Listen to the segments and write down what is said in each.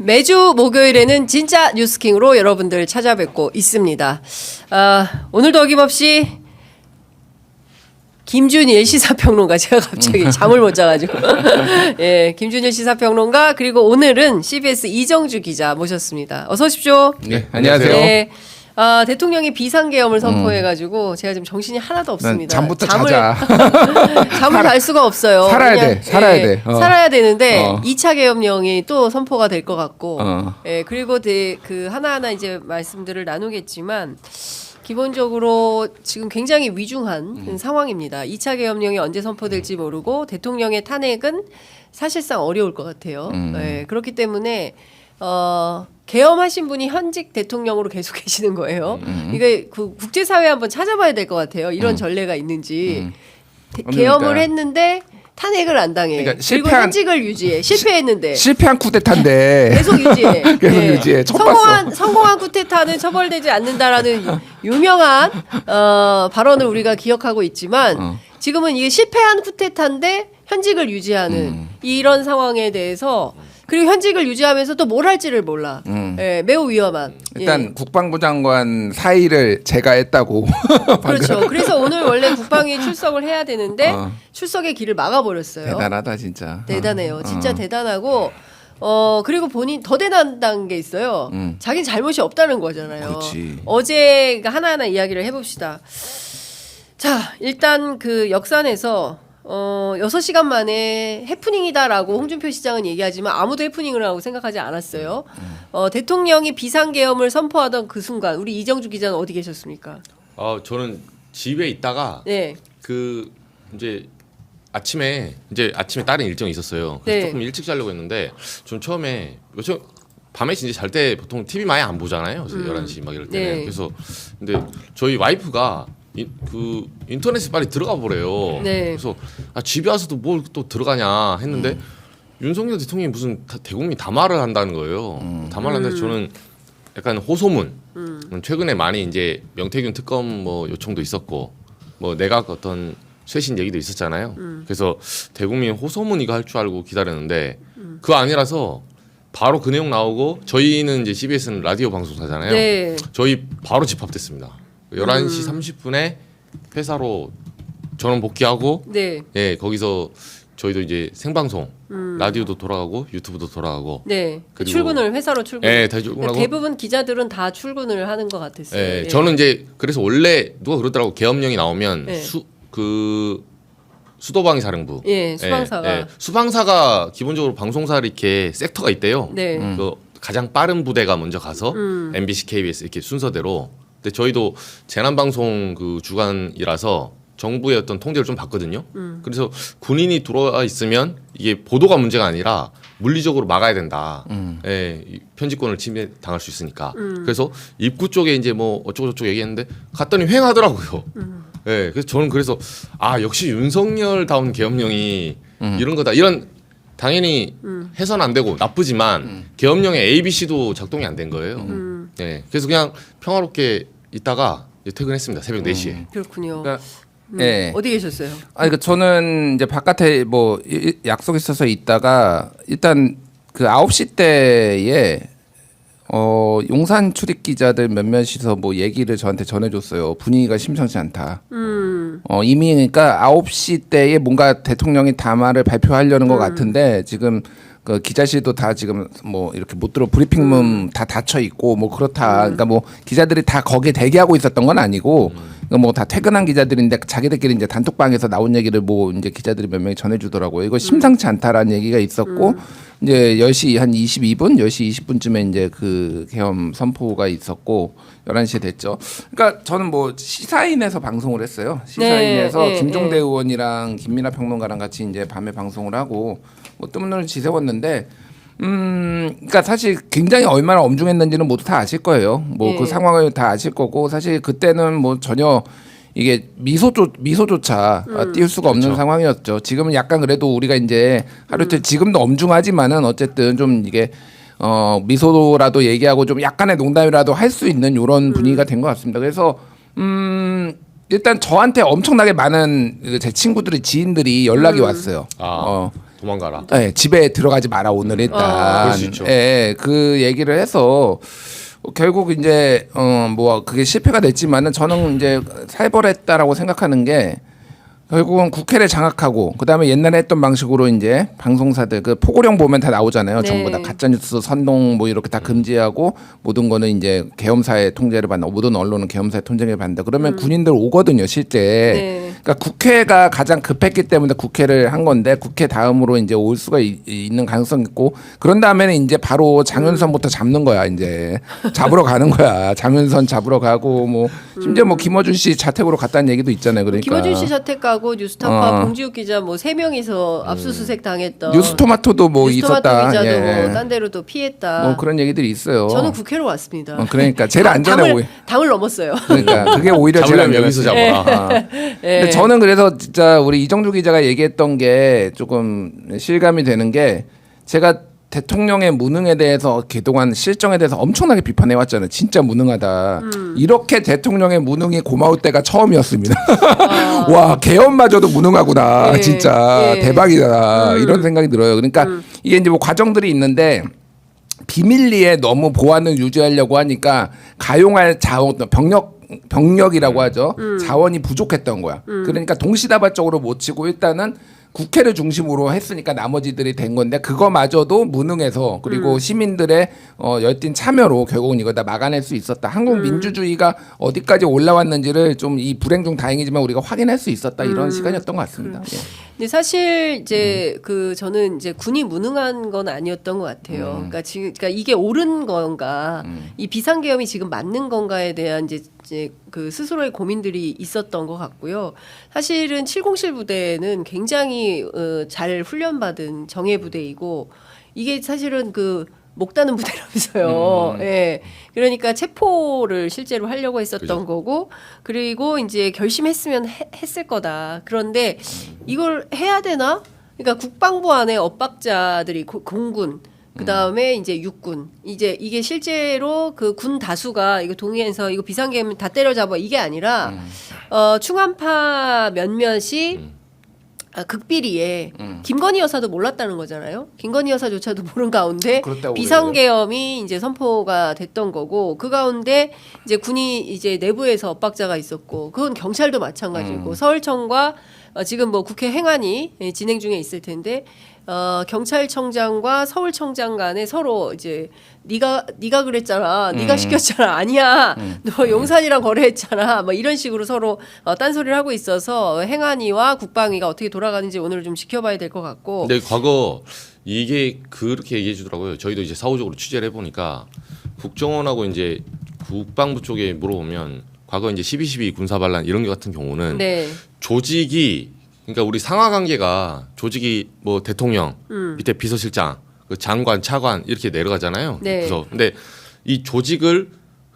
매주 목요일에는 진짜 뉴스킹으로 여러분들 찾아뵙고 있습니다. 오늘도 어김없이 김준일 시사평론가, 제가 갑자기 잠을 못 자가지고 예, 김준일 시사평론가, 그리고 오늘은 CBS 이정주 기자 모셨습니다. 어서 오십시오. 네, 안녕하세요. 네. 대통령이 비상계엄을 선포해가지고 제가 지금 정신이 하나도 없습니다. 잠부터 자자. 잠을 잘 수가 없어요. 살아야 돼. 살아야 되는데 2차 계엄령이 또 선포가 될 것 같고, 예, 그리고 그 하나하나 이제 말씀들을 나누겠지만 기본적으로 지금 굉장히 위중한 상황입니다. 2차 계엄령이 언제 선포될지 모르고 대통령의 탄핵은 사실상 어려울 것 같아요. 예, 그렇기 때문에 계엄하신 분이 현직 대통령으로 계속 계시는 거예요. 이게 그 국제사회 한번 찾아봐야 될 것 같아요. 이런 전례가 있는지. 계엄을 했는데 탄핵을 안 당해. 그러니까 그리고 현직을 유지해. 실패했는데. 실패한 쿠데타인데 계속 유지해. 계속 유지해. 성공한 쿠데타는 처벌되지 않는다라는 유명한 발언을 우리가 기억하고 있지만 지금은 이게 실패한 쿠데타인데 현직을 유지하는 이런 상황에 대해서, 그리고 현직을 유지하면서 또 뭘 할지를 몰라. 예, 매우 위험한. 일단 예. 국방부 장관 사의를 제가 했다고. 그렇죠. 그래서 오늘 원래 국방위 출석을 해야 되는데 출석의 길을 막아버렸어요. 대단하다 진짜. 대단해요. 진짜 대단하고. 그리고 본인 더 대단한 게 있어요. 자기는 잘못이 없다는 거잖아요. 그렇지. 어제 하나하나 이야기를 해봅시다. 자, 일단 그 역산에서 6시간 만에 해프닝이다라고 홍준표 시장은 얘기하지만 아무도 해프닝이라고 생각하지 않았어요. 대통령이 비상계엄을 선포하던 그 순간 우리 이정주 기자는 어디 계셨습니까? 저는 집에 있다가 네. 아침에 다른 일정이 있었어요. 그래서 네. 조금 일찍 자려고 했는데 전 처음에 밤에 진짜 잘 때 보통 TV 많이 안 보잖아요. 그래서 11시 막 이럴 때는. 네. 그래서 근데 저희 와이프가 인터넷에 빨리 들어가 보래요. 네. 그래서 집에 와서도 뭘 또 들어가냐 했는데 윤석열 대통령이 무슨 대국민 담화를 한다는 거예요. 담화를 하는데 저는 약간 호소문. 최근에 많이 이제 명태균 특검 뭐 요청도 있었고 뭐 내각 어떤 쇄신 얘기도 있었잖아요. 그래서 대국민 호소문 이거 할 줄 알고 기다렸는데 그거 아니라서 바로 그 내용 나오고, 저희는 이제 CBS는 라디오 방송사잖아요. 네. 저희 바로 집합됐습니다. 11시 30분에 회사로 전원 복귀하고, 네. 예, 거기서 저희도 이제 생방송, 라디오도 돌아가고 유튜브도 돌아가고. 네. 그리고 회사로 출근. 예, 다 출근하고. 대부분 기자들은 다 출근을 하는 것 같았어요. 예, 예. 저는 이제 그래서 원래 누가 그러더라고, 계엄령이 나오면 네. 수도방위 사령부, 예, 수방사가. 수방사가 기본적으로 방송사를 이렇게 섹터가 있대요. 네. 그 가장 빠른 부대가 먼저 가서 MBC, KBS 이렇게 순서대로. 근데 저희도 재난방송 그 주간이라서 정부의 어떤 통제를 좀 받거든요. 그래서 군인이 들어와 있으면 이게 보도가 문제가 아니라 물리적으로 막아야 된다. 예, 편집권을 침해 당할 수 있으니까. 그래서 입구 쪽에 이제 뭐 어쩌고 저쩌고 얘기했는데 갔더니 횡하더라고요. 예, 그래서 저는 역시 윤석열다운 계엄령이 이런 거다. 이런 당연히 해서는 안 되고 나쁘지만 계엄령의 ABC도 작동이 안 된 거예요. 예, 그래서 그냥 평화롭게 있다가 이제 퇴근했습니다. 새벽 4시에. 그렇군요. 그러니까, 네. 어디 계셨어요? 그러니까 저는 이제 바깥에 뭐 약속 있어서 있다가 일단 그 9시 때에 용산 출입 기자들 몇몇이서 뭐 얘기를 저한테 전해줬어요. 분위기가 심상치 않다. 이미 그러니까 9시 때에 뭔가 대통령이 담화를 발표하려는 것 같은데 지금 그 기자실도 다 지금 뭐 이렇게 못 들어, 브리핑룸 다 닫혀 있고 뭐 그렇다. 그러니까 뭐 기자들이 다 거기에 대기하고 있었던 건 아니고 뭐 다 퇴근한 기자들인데 자기들끼리 이제 단톡방에서 나온 얘기를 뭐 이제 기자들이 몇 명이 전해주더라고요. 이거 심상치 않다라는 얘기가 있었고 이제 10시 한 22분, 10시 20분쯤에 이제 그 계엄 선포가 있었고 11시에 됐죠. 그러니까 저는 뭐 시사인에서 방송을 했어요. 시사인에서 네, 김종대 네. 의원이랑 김민하 평론가랑 같이 이제 밤에 방송을 하고 뭐 뜬 눈을 지새웠는데 그러니까 사실 굉장히 얼마나 엄중했는지는 모두 다 아실 거예요. 뭐 그 상황을 다 아실 거고 사실 그때는 뭐 전혀 이게 미소조차 띄울 수가 없는 상황이었죠. 지금은 약간 그래도 우리가 이제 하루 이틀 지금도 엄중하지만은 어쨌든 좀 이게 미소라도 얘기하고 좀 약간의 농담이라도 할 수 있는 이런 분위기가 된 것 같습니다. 그래서 일단 저한테 엄청나게 많은 제 친구들이 지인들이 연락이 왔어요. 도망가라. 네, 집에 들어가지 마라 오늘 일단. 그럴 수 있죠. 예, 그 얘기를 해서 결국 이제 뭐 그게 실패가 됐지만은 저는 이제 살벌했다라고 생각하는 게 결국은 국회를 장악하고 그다음에 옛날에 했던 방식으로 이제 방송사들 그 포고령 보면 다 나오잖아요. 네. 전부 다 가짜뉴스 선동 뭐 이렇게 다 금지하고 모든 거는 이제 계엄사의 통제를 받는다. 모든 언론은 계엄사의 통제를 받는다. 그러면 군인들 오거든요, 실제. 네. 그러니까 국회가 가장 급했기 때문에 국회를 한 건데 국회 다음으로 이제 올 수가 있는 가능성이 있고 그런 다음에는 이제 바로 장윤선부터 잡는 거야. 이제 잡으러 가는 거야. 장윤선 잡으러 가고 뭐 심지어 뭐 김어준 씨 자택으로 갔다는 얘기도 있잖아요. 그러니까 김어준 씨 자택 가고 뉴스타파 봉지욱 기자 뭐 3명이서 압수수색 당했던 뉴스토마토도 뭐 뉴스토마토 있었다. 기자도 예. 뭐 딴 데로도 피했다. 뭐 그런 얘기들이 있어요. 저는 국회로 왔습니다. 그러니까 제일 안전해 오히려. 당을 넘었어요. 그러니까 그게 오히려 제일 잡으려면 안전해. 여기서 잡아라. 근데 저는 그래서 진짜 우리 이정주 기자가 얘기했던 게 조금 실감이 되는 게 제가 대통령의 무능에 대해서 그동안 실정에 대해서 엄청나게 비판해 왔잖아요. 진짜 무능하다. 이렇게 대통령의 무능이 고마울 때가 처음이었습니다. 와, 계엄마저도 무능하구나. 예, 진짜 예. 대박이다. 이런 생각이 들어요. 그러니까 이게 이제 뭐 과정들이 있는데 비밀리에 너무 보안을 유지하려고 하니까 가용할 자원 병력이라고 하죠. 자원이 부족했던 거야. 그러니까 동시다발적으로 못 치고 일단은 국회를 중심으로 했으니까 나머지들이 된 건데 그거마저도 무능해서 그리고 시민들의 열띤 참여로 결국은 이거 다 막아낼 수 있었다. 한국 민주주의가 어디까지 올라왔는지를 좀 이 불행 중 다행이지만 우리가 확인할 수 있었다. 이런 시간이었던 것 같습니다. 예. 근데 사실 이제 그 저는 이제 군이 무능한 건 아니었던 것 같아요. 그러니까 지금 그러니까 이게 옳은 건가, 이 비상계엄이 지금 맞는 건가에 대한 이제 그 스스로의 고민들이 있었던 것 같고요. 사실은 707 부대는 굉장히 잘 훈련받은 정예 부대이고 이게 사실은 그 목다는 부대라면서요. 예. 그러니까 체포를 실제로 하려고 했었던 그죠. 거고, 그리고 이제 결심했으면 했을 거다. 그런데 이걸 해야 되나? 그러니까 국방부 안에 엇박자들이 공군, 그 다음에 이제 육군, 이제 이게 실제로 그 군 다수가 이거 동의해서 이거 비상계엄 다 때려잡아 이게 아니라 충암파 몇몇이 극비리에 김건희 여사도 몰랐다는 거잖아요. 김건희 여사조차도 모른 가운데 그렇다고 비상계엄이 이제 선포가 됐던 거고 그 가운데 이제 군이 이제 내부에서 엇박자가 있었고 그건 경찰도 마찬가지고 서울청과 지금 뭐 국회 행안이 진행 중에 있을 텐데 경찰청장과 서울청장 간에 서로 이제 네가 그랬잖아, 네가 시켰잖아, 아니야, 너 용산이랑 거래했잖아, 뭐 이런 식으로 서로 딴소리를 하고 있어서 행안위와 국방위가 어떻게 돌아가는지 오늘 좀 지켜봐야 될 것 같고. 근데 과거 이게 그렇게 얘기해 주더라고요. 저희도 이제 사후적으로 취재를 해보니까 국정원하고 이제 국방부 쪽에 물어보면 과거 이제 12.12 군사반란 이런 게 같은 경우는 네. 조직이 그러니까 우리 상하 관계가 조직이 뭐 대통령 밑에 비서실장 그 장관 차관 이렇게 내려가잖아요. 네. 부서. 근데 이 조직을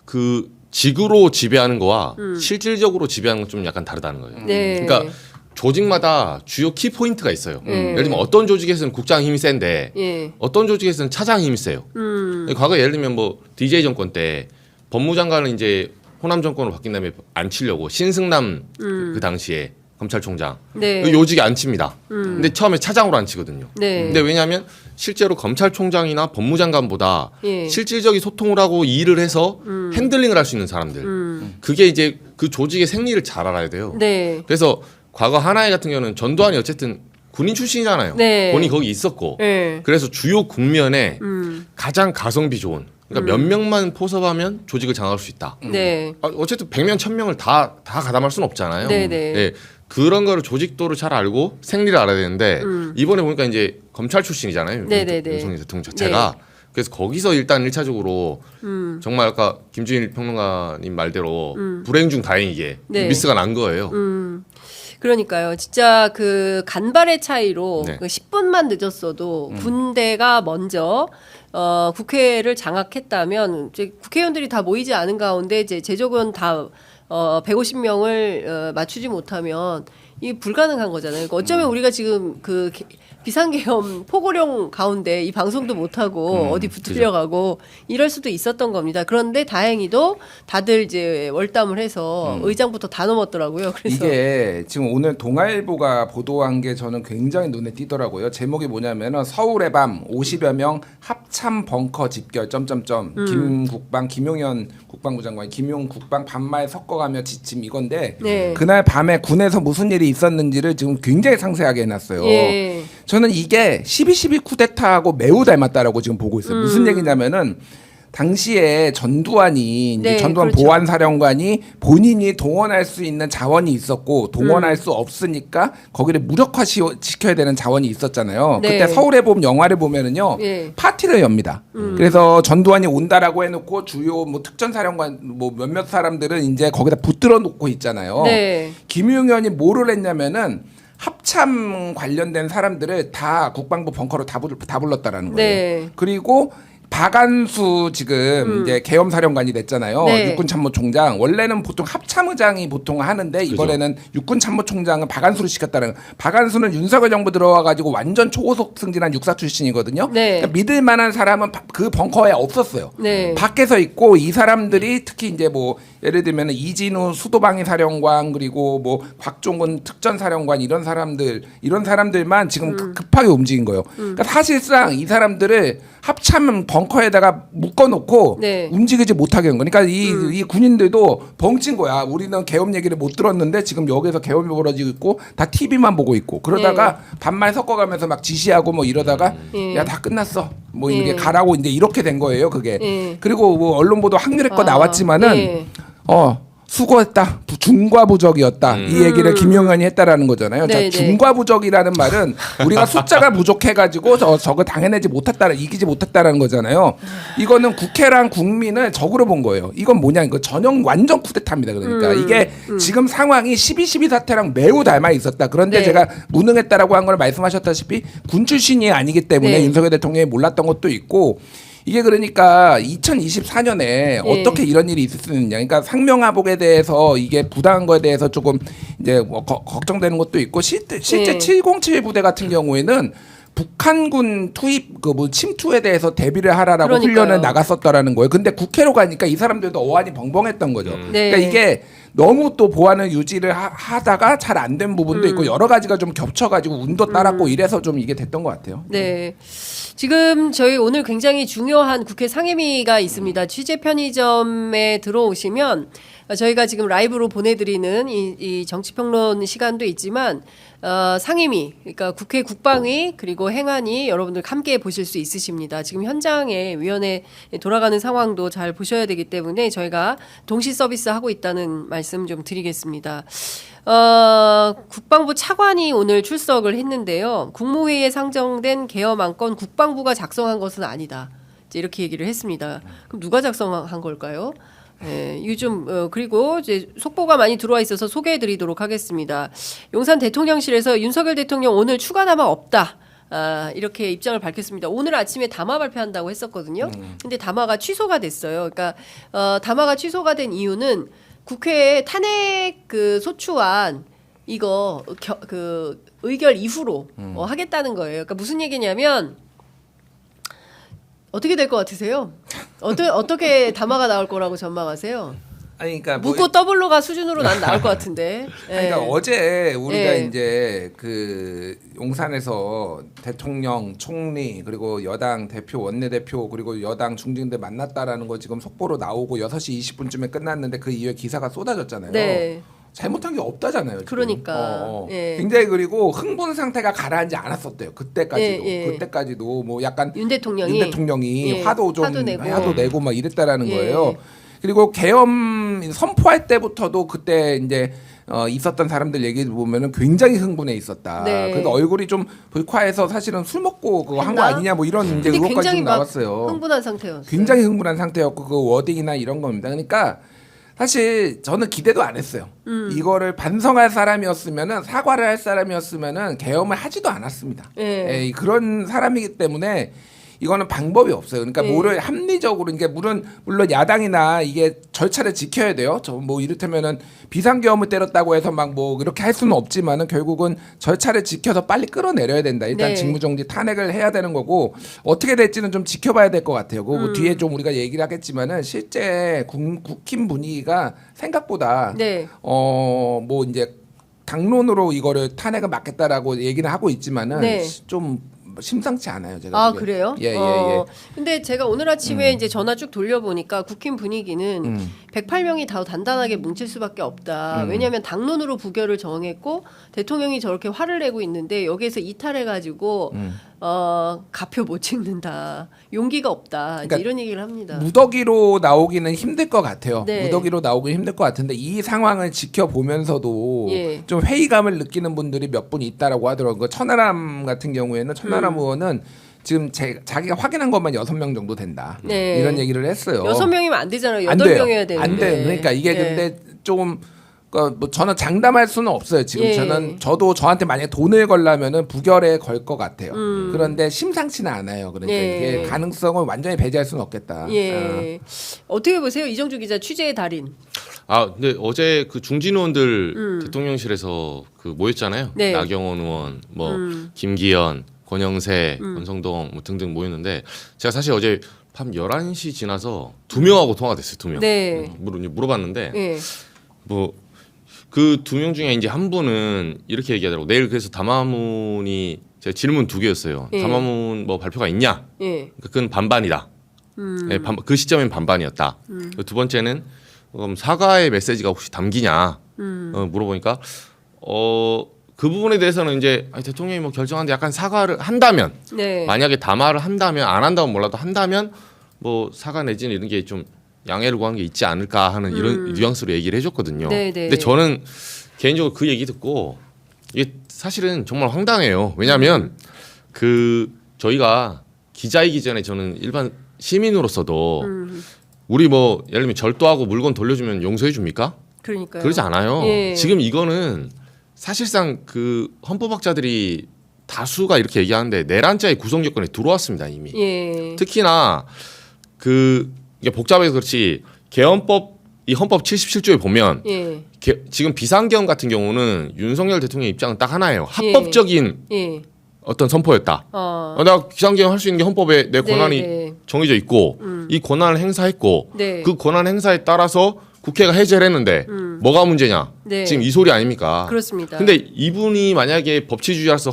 그 직으로 지배하는 거와 실질적으로 지배하는 건 좀 약간 다르다는 거예요. 네. 그러니까 조직마다 주요 키 포인트가 있어요. 네. 예를 들면 어떤 조직에서는 국장 힘이 센데 예. 어떤 조직에서는 차장 힘이 세요. 과거 예를 들면 뭐 DJ 정권 때 법무장관은 이제 호남 정권으로 바뀐 다음에 안 치려고 신승남 그 당시에 검찰총장 네. 요직에 안 칩니다. 근데 처음에 차장으로 안 치거든요. 네. 근데 왜냐하면 실제로 검찰총장이나 법무장관보다 예. 실질적인 소통을 하고 일을 해서 핸들링을 할 수 있는 사람들. 그게 이제 그 조직의 생리를 잘 알아야 돼요. 네. 그래서 과거 하나회 같은 경우는 전두환이 어쨌든 군인 출신이잖아요. 네. 본인이 거기 있었고. 네. 그래서 주요 국면에 가장 가성비 좋은 그러니까 몇 명만 포섭하면 조직을 장악할 수 있다. 네. 어쨌든 100명, 1000명을 다 가담할 수는 없잖아요. 네네. 예, 그런 거를 조직도를 잘 알고 생리를 알아야 되는데 이번에 보니까 이제 검찰 출신이잖아요. 네네네. 윤석열 대통령 자체가. 그래서 거기서 일단 1차적으로 정말 아까 김준일 평론가님 말대로 불행 중 다행이게 네. 미스가 난 거예요. 그러니까요. 진짜 그 간발의 차이로 네. 그 10분만 늦었어도 군대가 먼저 국회를 장악했다면 이제 국회의원들이 다 모이지 않은 가운데 이제 제조군 다 150명을 맞추지 못하면 이 불가능한 거잖아요. 그러니까 어쩌면 우리가 지금 그 비상계엄 포고령 가운데 이 방송도 못하고 어디 붙으려가고 이럴 수도 있었던 겁니다. 그런데 다행히도 다들 이제 월담을 해서 의장부터 다 넘었더라고요. 그래서 이게 지금 오늘 동아일보가 보도한 게 저는 굉장히 눈에 띄더라고요. 제목이 뭐냐면은 서울의 밤 50여 명 합참 벙커 집결 점점점 김용현 국방부 장관 김용 국방 반말 섞어가며 지침 이건데 네. 그날 밤에 군에서 무슨 일이 있었는지를 지금 굉장히 상세하게 해놨어요. 예. 저는 이게 12.12 쿠데타하고 매우 닮았다라고 지금 보고 있어요. 무슨 얘기냐면은 당시에 전두환이 이제 네, 전두환 그렇죠. 보안사령관이 본인이 동원할 수 있는 자원이 있었고 동원할 수 없으니까 거기를 무력화시켜야 되는 자원이 있었잖아요. 네. 그때 서울의 봄 영화를 보면은요 예. 파티를 엽니다. 그래서 전두환이 온다라고 해놓고 주요 뭐 특전사령관 뭐 몇몇 사람들은 이제 거기다 붙들어 놓고 있잖아요. 네. 김용현이 뭐를 했냐면은 합참 관련된 사람들을 다 국방부 벙커로 다 불렀다라는 거예요. 네. 그리고 박안수 지금 이제 계엄사령관이 됐잖아요. 네. 육군참모총장. 원래는 보통 합참의장이 보통 하는데 이번에는 육군참모총장은 박안수를 시켰다는. 박안수는 윤석열 정부 들어와 가지고 완전 초고속 승진한 육사 출신이거든요. 네. 그러니까 믿을 만한 사람은 그 벙커에 없었어요. 네. 밖에서 있고 이 사람들이 특히 이제 뭐 예를 들면 이진우 수도방위 사령관 그리고 뭐 곽종근 특전사령관 이런 사람들만 지금 급하게 움직인 거예요. 그러니까 사실상 이 사람들을 합참 벙커에다가 묶어놓고 네. 움직이지 못하게 한 거니까 이 군인들도 벙친 거야. 우리는 계엄 얘기를 못 들었는데 지금 여기서 계엄이 벌어지고 있고 다 TV만 보고 있고 그러다가 반말 섞어가면서 막 지시하고 뭐 이러다가 야 다 끝났어. 뭐 이렇게 가라고 이제 이렇게 된 거예요. 그게. 그리고 뭐 언론 보도 확률의 나왔지만은 수고했다. 중과부적이었다. 이 얘기를 김용현이 했다라는 거잖아요. 자, 중과부적이라는 말은 우리가 숫자가 부족해가지고 저거 당해내지 못했다, 이기지 못했다라는 거잖아요. 이거는 국회랑 국민을 적으로 본 거예요. 이건 뭐냐? 이거 전형 완전 쿠데타입니다. 그러니까 이게 지금 상황이 12.12 사태랑 매우 닮아 있었다. 그런데 제가 무능했다라고 한 걸 말씀하셨다시피 군 출신이 아니기 때문에 윤석열 대통령이 몰랐던 것도 있고. 이게 그러니까 2024년에 어떻게 이런 일이 있을 수 있느냐. 그러니까 상명하복에 대해서 이게 부당한 거에 대해서 조금 이제 뭐 걱정되는 것도 있고 실제 707 부대 같은 경우에는 북한군 투입 그 뭐 침투에 대해서 대비를 하라라고 그러니까요. 훈련을 나갔었다라는 거예요. 근데 국회로 가니까 이 사람들도 어안이 벙벙했던 거죠. 네. 그러니까 이게 너무 또 보안을 유지를 하다가 잘 안 된 부분도 있고 여러 가지가 좀 겹쳐가지고 운도 따랐고 이래서 좀 이게 됐던 것 같아요. 네. 지금 저희 오늘 굉장히 중요한 국회 상임위가 있습니다. 취재 편의점에 들어오시면 저희가 지금 라이브로 보내드리는 이 정치평론 시간도 있지만 상임위, 그러니까 국회 국방위 그리고 행안위 여러분들 함께 보실 수 있으십니다. 지금 현장에 위원회 돌아가는 상황도 잘 보셔야 되기 때문에 저희가 동시 서비스 하고 있다는 말씀 좀 드리겠습니다. 국방부 차관이 오늘 출석을 했는데요. 국무회의에 상정된 계엄 안건 국방부가 작성한 것은 아니다. 이제 이렇게 얘기를 했습니다. 그럼 누가 작성한 걸까요? 네, 요즘 그리고 이제 속보가 많이 들어와 있어서 소개해드리도록 하겠습니다. 용산 대통령실에서 윤석열 대통령 오늘 추가 남아 없다. 이렇게 입장을 밝혔습니다. 오늘 아침에 담화 발표한다고 했었거든요. 근데 담화가 취소가 됐어요. 그러니까 담화가 취소가 된 이유는 국회에 탄핵 그 소추안 이거 그 의결 이후로 하겠다는 거예요. 그러니까 무슨 얘기냐면 어떻게 될 것 같으세요? 어떻게 담화가 나올 거라고 전망하세요? 아니, 그러니까 묻고 더블로가 수준으로 난 나올 것 같은데. 그러니까 어제 우리가 예. 이제 그 용산에서 대통령, 총리 그리고 여당 대표, 원내대표 그리고 여당 중진들 만났다라는 거 지금 속보로 나오고 6시 20분쯤에 끝났는데 그 이후에 기사가 쏟아졌잖아요. 네. 잘못한 게 없다잖아요. 지금. 그러니까. 예. 굉장히 그리고 흥분 상태가 가라앉지 않았었대요. 그때까지도. 예. 그때까지도 뭐 약간 윤 대통령이 예. 화도 내고 막 이랬다라는 예. 거예요. 그리고 계엄 선포할 때부터도 그때 이제 있었던 사람들 얘기 보면은 굉장히 흥분해 있었다. 네. 그래서 얼굴이 좀 불쾌해서 사실은 술 먹고 그거 한 거 했나? 아니냐 뭐 이런 이제 근데 의혹까지 굉장히 좀 막 나왔어요. 흥분한 상태였어요. 굉장히 흥분한 상태였고 그 워딩이나 이런 겁니다. 그러니까 사실 저는 기대도 안 했어요. 이거를 반성할 사람이었으면은 사과를 할 사람이었으면은 계엄을 하지도 않았습니다. 예. 그런 사람이기 때문에 이거는 방법이 없어요. 그러니까 네. 뭐를 합리적으로 그러니까 물론 야당이나 이게 절차를 지켜야 돼요. 저 뭐 이를테면은 비상계엄을 때렸다고 해서 막 뭐 이렇게 할 수는 없지만은 결국은 절차를 지켜서 빨리 끌어내려야 된다. 일단 네. 직무정지 탄핵을 해야 되는 거고 어떻게 될지는 좀 지켜봐야 될 것 같아요. 그거 뒤에 좀 우리가 얘기를 하겠지만은 실제 국힘 분위기가 생각보다 네. 뭐 이제 당론으로 이거를 탄핵을 막겠다라고 얘기는 하고 있지만은 네. 좀 심상치 않아요. 제가 아, 보기엔. 그래요? 예. 근데 제가 오늘 아침에 이제 전화 쭉 돌려보니까 국힘 분위기는 108명이 다 단단하게 뭉칠 수밖에 없다. 왜냐하면 당론으로 부결을 정했고 대통령이 저렇게 화를 내고 있는데 여기에서 이탈해가지고 가표 못 찍는다. 용기가 없다. 그러니까 이제 이런 얘기를 합니다. 무더기로 나오기는 힘들 것 같아요. 네. 무더기로 나오기는 힘들 것 같은데 이 상황을 지켜보면서도 예. 좀 회의감을 느끼는 분들이 몇 분 있다라고 하더라고요. 천하람 같은 경우에는 천하람 의원은 지금 자기가 확인한 것만 6명 정도 된다. 네. 이런 얘기를 했어요. 6명이면 안 되잖아요. 안 돼요. 8명이어야 되는데. 안 돼요. 그러니까 이게 네. 근데 조금 뭐 저는 장담할 수는 없어요. 지금 예. 저도 저한테 만약에 돈을 걸려면은 부결에 걸 것 같아요. 그런데 심상치는 않아요. 그러니까 예. 이게 가능성을 완전히 배제할 수는 없겠다. 예. 어떻게 보세요? 이정주 기자 취재의 달인. 근데 어제 그 중진 의원들 대통령실에서 그 모였잖아요. 네. 나경원 의원, 뭐 김기현, 권영세, 권성동 뭐 등등 모였는데 제가 사실 어제 밤 11시 지나서 2명하고 통화가 됐어요. 2명. 네. 물어봤는데 예. 뭐 그 2명 중에 이제 한 분은 이렇게 얘기하더라고. 내일 그래서 담화문이 제가 질문 2개였어요. 예. 담화문 뭐 발표가 있냐? 예. 그건 반반이다. 네, 그 시점엔 반반이었다. 두 번째는 사과의 메시지가 혹시 담기냐 물어보니까 그 부분에 대해서는 이제 대통령이 뭐 결정하는데 약간 사과를 한다면 네. 만약에 담화를 한다면 안 한다면 몰라도 한다면 뭐 사과 내지는 이런 게 좀 양해를 구한 게 있지 않을까 하는 이런 뉘앙스로 얘기를 해줬거든요. 네, 네. 근데 저는 개인적으로 그 얘기 듣고 이게 사실은 정말 황당해요. 왜냐하면 그 저희가 기자이기 전에 저는 일반 시민으로서도 우리 뭐 예를 들면 절도하고 물건 돌려주면 용서해 줍니까? 그러니까요. 그러지 않아요. 예. 지금 이거는 사실상 그 헌법학자들이 다수가 이렇게 얘기하는데 내란죄의 구성 요건에 들어왔습니다 이미. 예. 특히나 그 이게 복잡해서 그렇지 개헌법 이 헌법 77조에 보면 예. 지금 비상계엄 같은 경우는 윤석열 대통령의 입장은 딱 하나예요. 합법적인 예. 어떤 선포였다. 내가 비상계엄 할 수 있는 게 헌법에 내 권한이 네. 정해져 있고 이 권한을 행사했고 네. 그 권한 행사에 따라서 국회가 해제를 했는데 뭐가 문제냐? 네. 지금 이 소리 아닙니까? 그렇습니다. 근데 이분이 만약에 법치주의자로서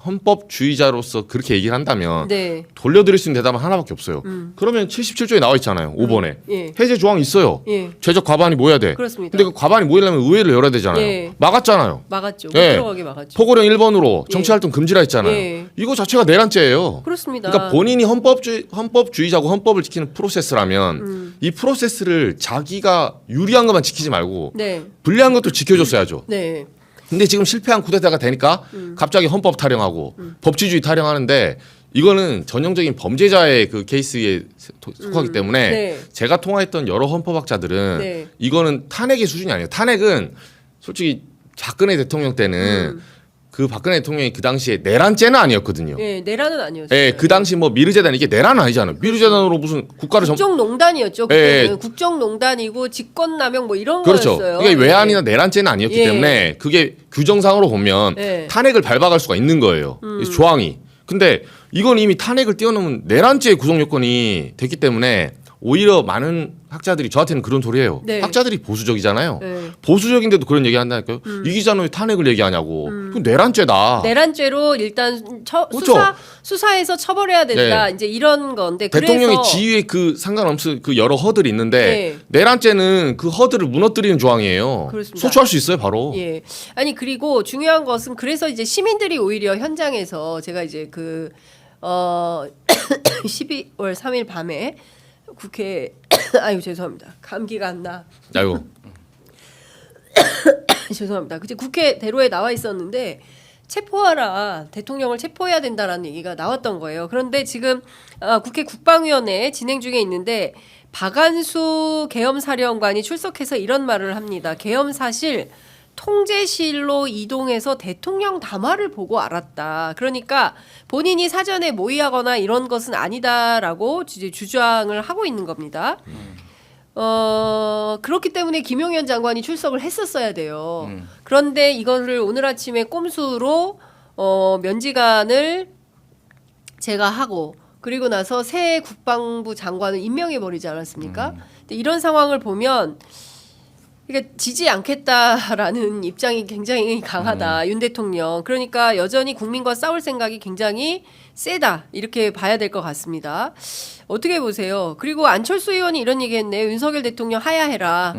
헌법주의자로서 그렇게 얘기를 한다면 네. 돌려드릴 수 있는 대답은 하나밖에 없어요. 그러면 77조에 나와 있잖아요. 5번에. 예. 해제 조항이 있어요. 예. 죄적 과반이 모여야 돼. 그렇습니다. 근데 그 과반이 모이려면 의회를 열어야 되잖아요. 예. 막았잖아요. 막았죠. 못 예. 들어가게 막았죠. 포고령 1번으로 예. 정치활동 금지라 했잖아요. 예. 이거 자체가 내란죄예요. 그렇습니다. 그러니까 본인이 헌법주의자고 헌법을 지키는 프로세스라면 이 프로세스를 자기가 유리한 것만 지키지 말고 네. 불리한 것도 지켜줬어야죠. 네. 근데 지금 실패한 쿠데타가 되니까 갑자기 헌법 타령하고 법치주의 타령하는데 이거는 전형적인 범죄자의 그 케이스에 속하기 때문에 네. 제가 통화했던 여러 헌법학자들은 네. 이거는 탄핵의 수준이 아니에요. 탄핵은 솔직히 박근혜 대통령 때는 그 박근혜 대통령이 그 당시에 내란죄는 아니었거든요. 예, 내란은 아니었어요. 예, 그 당시 뭐 미르재단 이게 내란은 아니잖아요. 미르재단으로 무슨 국가를 국정농단이었죠. 예. 그때는 국정농단이고 직권남용 뭐 이런 그렇죠. 거였어요. 이게 외환이나 내란죄는 아니었기 예. 때문에 그게 규정상으로 보면 예. 탄핵을 밟아갈 수가 있는 거예요. 이 조항이. 근데 이건 이미 탄핵을 뛰어넘은 내란죄의 구성 요건이 됐기 때문에 오히려 많은 학자들이 저한테는 그런 소리예요. 네. 학자들이 보수적이잖아요. 네. 보수적인데도 그런 얘기 한다니까요. 이 기자는 왜 탄핵을 얘기하냐고. 그건 내란죄다. 내란죄로 일단 그렇죠. 수사해서 처벌해야 된다. 네. 이제 이런 건데 대통령의 그래서 지위에 그 상관없을 그 여러 허들이 있는데 네. 내란죄는 그 허들을 무너뜨리는 조항이에요. 그렇습니다. 소추할 수 있어요, 바로. 예. 아니 그리고 중요한 것은 그래서 이제 시민들이 오히려 현장에서 제가 이제 12월 3일 밤에 국회 아유 죄송합니다. 감기가 안 나. 아이고. 죄송합니다. 그때 국회 대로에 나와 있었는데 체포하라 대통령을 체포해야 된다라는 얘기가 나왔던 거예요. 그런데 지금 국회 국방위원회 진행 중에 있는데 박안수 계엄사령관이 출석해서 이런 말을 합니다. 계엄 사실 통제실로 이동해서 대통령 담화를 보고 알았다. 그러니까 본인이 사전에 모의하거나 이런 것은 아니다라고 이제 주장을 하고 있는 겁니다. 그렇기 때문에 김용현 장관이 출석을 했었어야 돼요. 그런데 이거를 오늘 아침에 꼼수로 면지간을 제가 하고 그리고 나서 새 국방부 장관을 임명해 버리지 않았습니까? 근데 이런 상황을 보면 그러니까 지지 않겠다라는 입장이 굉장히 강하다. 윤 대통령. 그러니까 여전히 국민과 싸울 생각이 굉장히 세다. 이렇게 봐야 될 것 같습니다. 어떻게 보세요? 그리고 안철수 의원이 이런 얘기했네요. 윤석열 대통령 하야해라.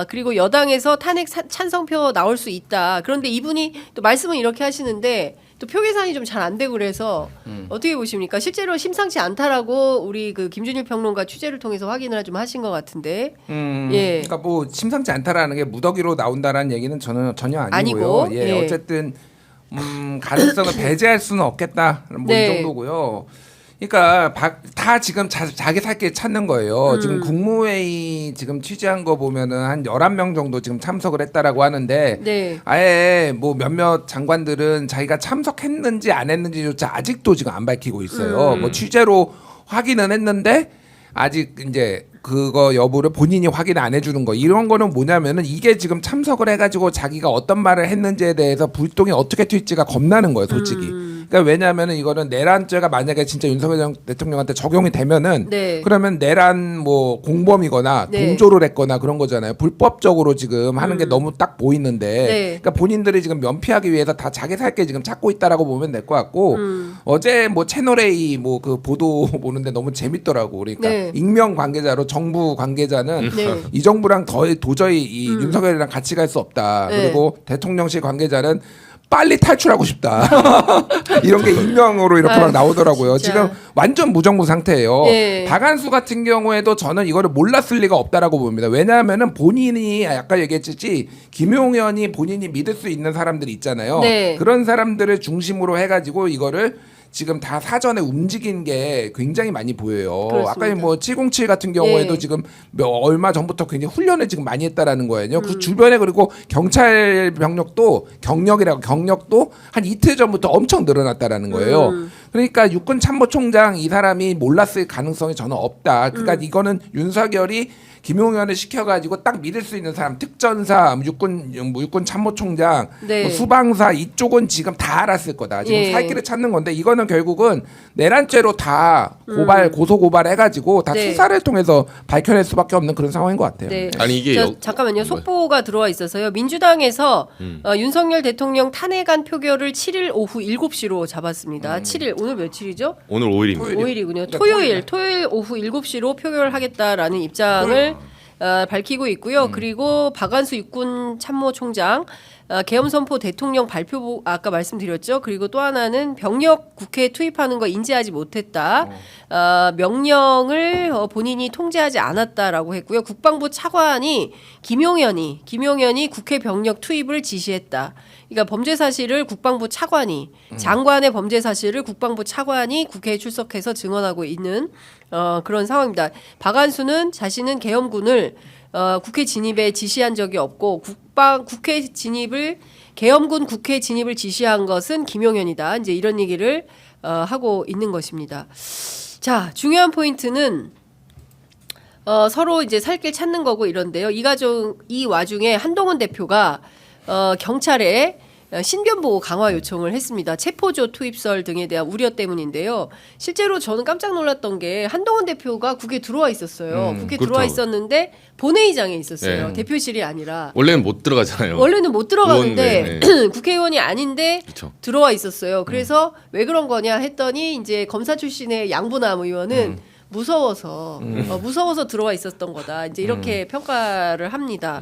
그리고 여당에서 탄핵 찬성표 나올 수 있다. 그런데 이분이 또 말씀은 이렇게 하시는데 또 표 계산이 좀 잘 안 되고 그래서 어떻게 보십니까? 실제로 심상치 않다라고 우리 그 김준일 평론가 취재를 통해서 확인을 좀 하신 것 같은데. 예. 그러니까 뭐 심상치 않다라는 게 무더기로 나온다라는 얘기는 저는 전혀 아니고요. 아니고, 예, 예. 어쨌든 가능성을 배제할 수는 없겠다. 뭐 네. 이 정도고요. 그러니까 다 지금 자기 살 길 찾는 거예요. 지금 국무회의 지금 취재한 거 보면은 한 11명 정도 지금 참석을 했다라고 하는데 네. 아예 뭐 몇몇 장관들은 자기가 참석했는지 안 했는지조차 아직도 지금 안 밝히고 있어요. 뭐 취재로 확인은 했는데 아직 이제 그거 여부를 본인이 확인 안 해주는 거 이런 거는 뭐냐면은 이게 지금 참석을 해가지고 자기가 어떤 말을 했는지에 대해서 불똥이 어떻게 튈지가 겁나는 거예요, 솔직히. 그러니까 왜냐하면은 이거는 내란죄가 만약에 진짜 윤석열 대통령한테 적용이 되면은 네. 그러면 내란 뭐 공범이거나 네. 동조를 했거나 그런 거잖아요. 불법적으로 지금 하는 게 너무 딱 보이는데, 네. 그러니까 본인들이 지금 면피하기 위해서 다 자기 살 게 지금 찾고 있다라고 보면 될 것 같고 어제 뭐 채널 A 뭐 그 보도 보는데 너무 재밌더라고. 그러니까 네. 익명 관계자로 정부 관계자는 네. 이 정부랑 도저히 이 윤석열이랑 같이 갈 수 없다. 네. 그리고 대통령실 관계자는 빨리 탈출하고 싶다. 이런 게 익명으로 이렇게 막 나오더라고요. 진짜. 지금 완전 무정부 상태예요. 네. 박한수 같은 경우에도 저는 이거를 몰랐을 리가 없다라고 봅니다. 왜냐하면은 본인이 아까 얘기했듯이 김용현이 본인이 믿을 수 있는 사람들이 있잖아요. 네. 그런 사람들을 중심으로 해가지고 이거를 지금 다 사전에 움직인 게 굉장히 많이 보여요. 그렇습니다. 아까 뭐 707 같은 경우에도 예. 지금 얼마 전부터 굉장히 훈련을 지금 많이 했다라는 거예요. 그 주변에 그리고 경찰 병력도 경력도 한 이틀 전부터 엄청 늘어났다라는 거예요. 그러니까 육군 참모총장 이 사람이 몰랐을 가능성이 저는 없다. 그러니까 이거는 윤석열이 김용현을 시켜가지고 딱 믿을 수 있는 사람, 특전사, 육군 참모총장, 네. 뭐 수방사 이쪽은 지금 다 알았을 거다. 지금 예. 살 길을 찾는 건데 이거는 결국은 내란죄로 다 고소 고발해가지고 다 네. 수사를 통해서 밝혀낼 수밖에 없는 그런 상황인 것 같아요. 네. 아니 이게 잠깐만요. 속보가 들어와 있어서요. 민주당에서 윤석열 대통령 탄핵안 표결을 7일 오후 7시로 잡았습니다. 7일 오늘 며칠이죠? 오늘 5일입니다. 5일이군요. 네, 토요일 오후 7시로 표결하겠다라는 입장을 밝히고 있고요. 그리고 박한수 육군 참모총장 계엄 선포 대통령 발표 아까 말씀드렸죠. 그리고 또 하나는 병력 국회에 투입하는 거 인지하지 못했다. 명령을 본인이 통제하지 않았다라고 했고요. 국방부 차관이 김용현이 국회 병력 투입을 지시했다. 그러니까 범죄 사실을 국방부 차관이 장관의 범죄 사실을 국방부 차관이 국회에 출석해서 증언하고 있는 그런 상황입니다. 박한수는 자신은 계엄군을 국회 진입에 지시한 적이 없고 계엄군 국회 진입을 지시한 것은 김용현이다. 이제 이런 얘기를 하고 있는 것입니다. 자, 중요한 포인트는 서로 이제 살 길 찾는 거고 이런데요. 이 와중에 한동훈 대표가 경찰에 신변보호 강화 요청을 했습니다. 체포조 투입설 등에 대한 우려 때문인데요. 실제로 저는 깜짝 놀랐던 게 한동훈 대표가 국회에 들어와 있었어요. 국회에 그렇죠. 들어와 있었는데 본회의장에 있었어요. 네. 대표실이 아니라. 원래는 못 들어가잖아요. 원래는 못 들어가는데 의원인데, 국회의원이 아닌데 그렇죠. 들어와 있었어요. 그래서 왜 그런 거냐 했더니 이제 검사 출신의 양부남 의원은 무서워서 들어와 있었던 거다. 이제 이렇게 평가를 합니다.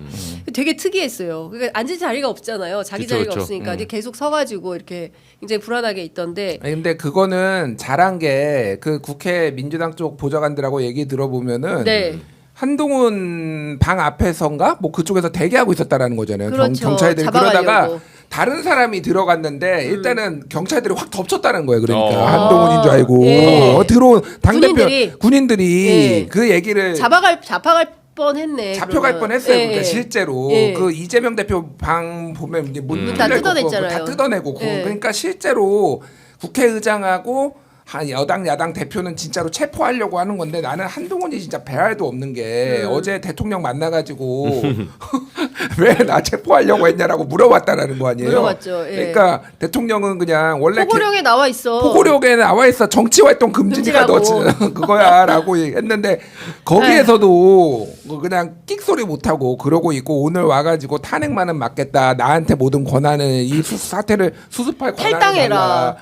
되게 특이했어요. 그러니까 앉을 자리가 없잖아요. 자기 그쵸, 자리가 그쵸. 없으니까 이제 계속 서가지고 이렇게 굉장히 불안하게 있던데. 아니, 근데 그거는 잘한 게 그 국회 민주당 쪽 보좌관들하고 얘기 들어보면은 네. 한동훈 방 앞에선가 뭐 그쪽에서 대기하고 있었다라는 거잖아요. 그렇죠. 경찰들이 잡아가려고. 그러다가 다른 사람이 들어갔는데 일단은 경찰들이 확 덮쳤다는 거예요. 그러니까 어. 한동훈인 줄 알고 예. 들어온 당대표 군인들이 군인들이 예. 그 얘기를 잡아갈 뻔했네. 잡혀갈 그러면. 뻔했어요. 예, 근데 예. 실제로 예. 그 이재명 대표 방 보면 이제 문 다 뚫려 있고 뜯어냈잖아요. 다 뜯어내고 예. 그러니까 실제로 국회의장하고 한 여당 야당 대표는 진짜로 체포하려고 하는 건데 나는 한동훈이 진짜 배알도 없는 게 어제 대통령 만나가지고 왜 나 체포하려고 했냐라고 물어봤다라는 거 아니에요. 물어봤죠. 예. 그러니까 대통령은 그냥 원래 포고령에 나와 있어. 포고령에 나와 있어 정치활동 금지니까 너 그거야라고 했는데 거기에서도 그냥 끽소리 못하고 그러고 있고 오늘 와가지고 탄핵만은 맞겠다 나한테 모든 권한을 이 사태를 수습할 권한을 탈당해라. 달라.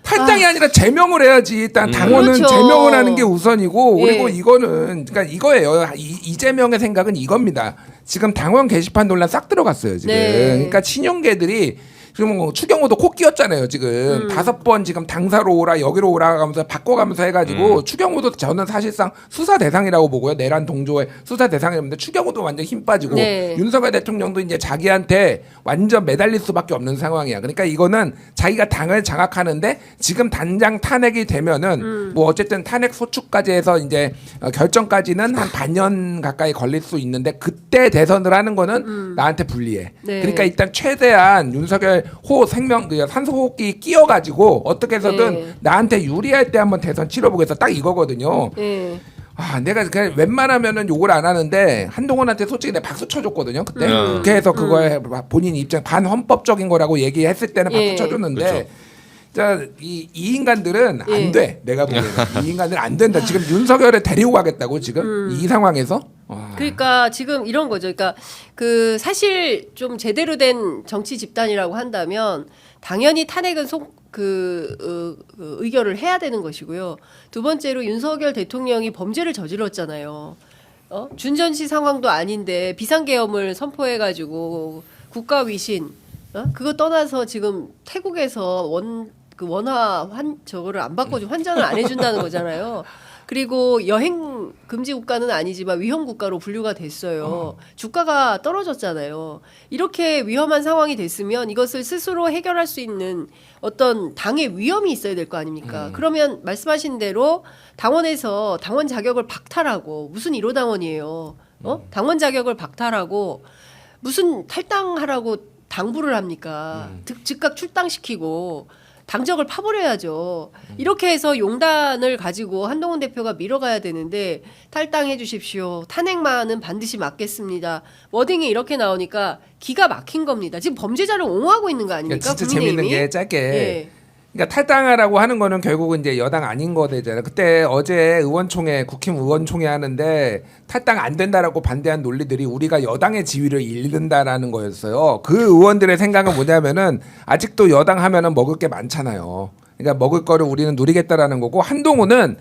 탈당이 아니라 제명을 해야지. 일단 당원은 그렇죠. 제명을 하는 게 우선이고 그리고 예. 이거는 그러니까 이거예요. 이재명의 생각은 이겁니다. 지금 당원 게시판 논란 싹 들어갔어요. 지금. 네. 그러니까 친윤계들이 지금 뭐 추경호도 코 끼었잖아요. 지금 5번 지금 당사로 오라 여기로 오라 하면서 바꿔가면서 해가지고 추경호도 저는 사실상 수사 대상이라고 보고요. 내란 동조의 수사 대상이었는데 추경호도 완전 힘 빠지고 네. 윤석열 대통령도 이제 자기한테 완전 매달릴 수밖에 없는 상황이야. 그러니까 이거는 자기가 당을 장악하는데 지금 단장 탄핵이 되면은 뭐 어쨌든 탄핵 소추까지 해서 이제 결정까지는 한 반년 가까이 걸릴 수 있는데 그때 대선을 하는 거는 나한테 불리해. 네. 그러니까 일단 최대한 윤석열 산소 호흡기 끼워가지고 어떻게 해서든 네. 나한테 유리할 때 한번 대선 치러보겠어. 딱 이거거든요. 예. 아, 내가 그냥 웬만하면은 욕을 안 하는데 한동훈한테 솔직히 내가 박수 쳐줬거든요. 그때 국회에서 그거에 본인 입장 반헌법적인 거라고 얘기했을 때는 박수 예. 쳐줬는데. 그렇죠. 자, 이 인간들은 예. 안 돼. 내가 보기에는 이 인간들은 안 된다. 지금 윤석열을 데리고 가겠다고 지금 이 상황에서. 와. 그러니까 지금 이런 거죠. 그러니까 그 사실 좀 제대로 된 정치 집단이라고 한다면 당연히 탄핵은 의결을 해야 되는 것이고요. 두 번째로 윤석열 대통령이 범죄를 저질렀잖아요. 준전시 상황도 아닌데 비상계엄을 선포해가지고 국가위신 그거 떠나서 지금 태국에서 저거를 안 바꿔줘 환전을 안 해준다는 거잖아요. 그리고 여행 금지 국가는 아니지만 위험 국가로 분류가 됐어요. 주가가 떨어졌잖아요. 이렇게 위험한 상황이 됐으면 이것을 스스로 해결할 수 있는 어떤 당의 위험이 있어야 될 거 아닙니까? 그러면 말씀하신 대로 당원에서 당원 자격을 박탈하고 무슨 1호 당원이에요. 당원 자격을 박탈하고 무슨 탈당하라고 당부를 합니까? 즉각 출당시키고 당적을 파버려야죠. 이렇게 해서 용단을 가지고 한동훈 대표가 밀어가야 되는데 탈당해 주십시오. 탄핵만은 반드시 막겠습니다. 워딩이 이렇게 나오니까 기가 막힌 겁니다. 지금 범죄자를 옹호하고 있는 거 아닙니까? 그러니까 진짜 국민의힘이? 재밌는 게 짧게. 예. 그러니까 탈당하라고 하는 거는 결국은 이제 여당 아닌 거 되잖아요. 그때 어제 의원총회, 국힘 의원총회 하는데 탈당 안 된다라고 반대한 논리들이 우리가 여당의 지위를 잃는다라는 거였어요. 그 의원들의 생각은 뭐냐면은 아직도 여당 하면은 먹을 게 많잖아요. 그러니까 먹을 거를 우리는 누리겠다라는 거고 한동훈은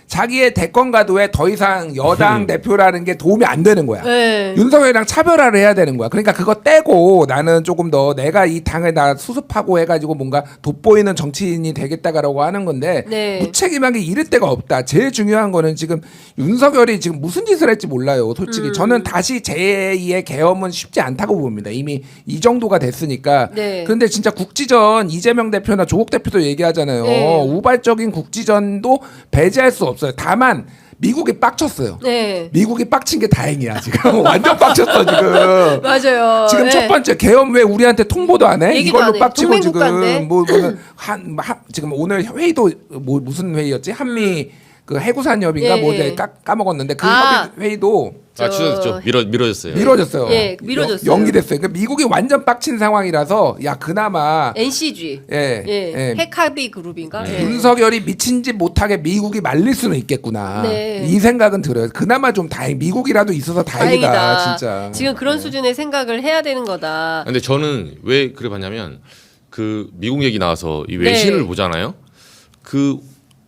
자기의 대권 가도에 더 이상 여당 대표라는 게 도움이 안 되는 거야. 네. 윤석열이랑 차별화를 해야 되는 거야. 그러니까 그거 떼고 나는 조금 더 내가 이 당을 다 수습하고 해가지고 뭔가 돋보이는 정치인이 되겠다라고 하는 건데 네. 무책임하게 이를 데가 없다. 제일 중요한 거는 지금 윤석열이 지금 무슨 짓을 할지 몰라요. 솔직히 저는 다시 제2의 계엄은 쉽지 않다고 봅니다. 이미 이 정도가 됐으니까. 네. 그런데 진짜 국지전 이재명 대표나 조국 대표도 얘기하잖아요. 네. 우발적인 국지전도 배제할 수 없어요. 다만 미국이 빡쳤어요. 네. 미국이 빡친 게 다행이야 지금. 완전 빡쳤어 지금. 맞아요. 지금 네. 첫 번째 계엄 왜 우리한테 통보도 안 해? 얘기도 이걸로 안 해. 빡치고 동맹국가인데. 지금 지금 오늘 회의도 무슨 회의였지? 한미 그 해구산 협의인가 예, 뭐 예. 까먹었는데 그 아. 협의 회의도 취소됐죠. 미뤄졌어요. 미뤄졌어요. 예, 미뤄졌어요. 연기됐어요. 그러니까 미국이 완전 빡친 상황이라서 야 그나마 NCG. 예, 예. 핵합의 그룹인가? 예. 윤석열이 미친 짓 못하게 미국이 말릴 수는 있겠구나. 네. 이 생각은 들어요. 그나마 좀 미국이라도 있어서 다행이다. 진짜. 지금 그런 수준의 생각을 해야 되는 거다. 근데 저는 왜 그래 봤냐면 그 미국 얘기 나와서 이 외신을 네. 보잖아요.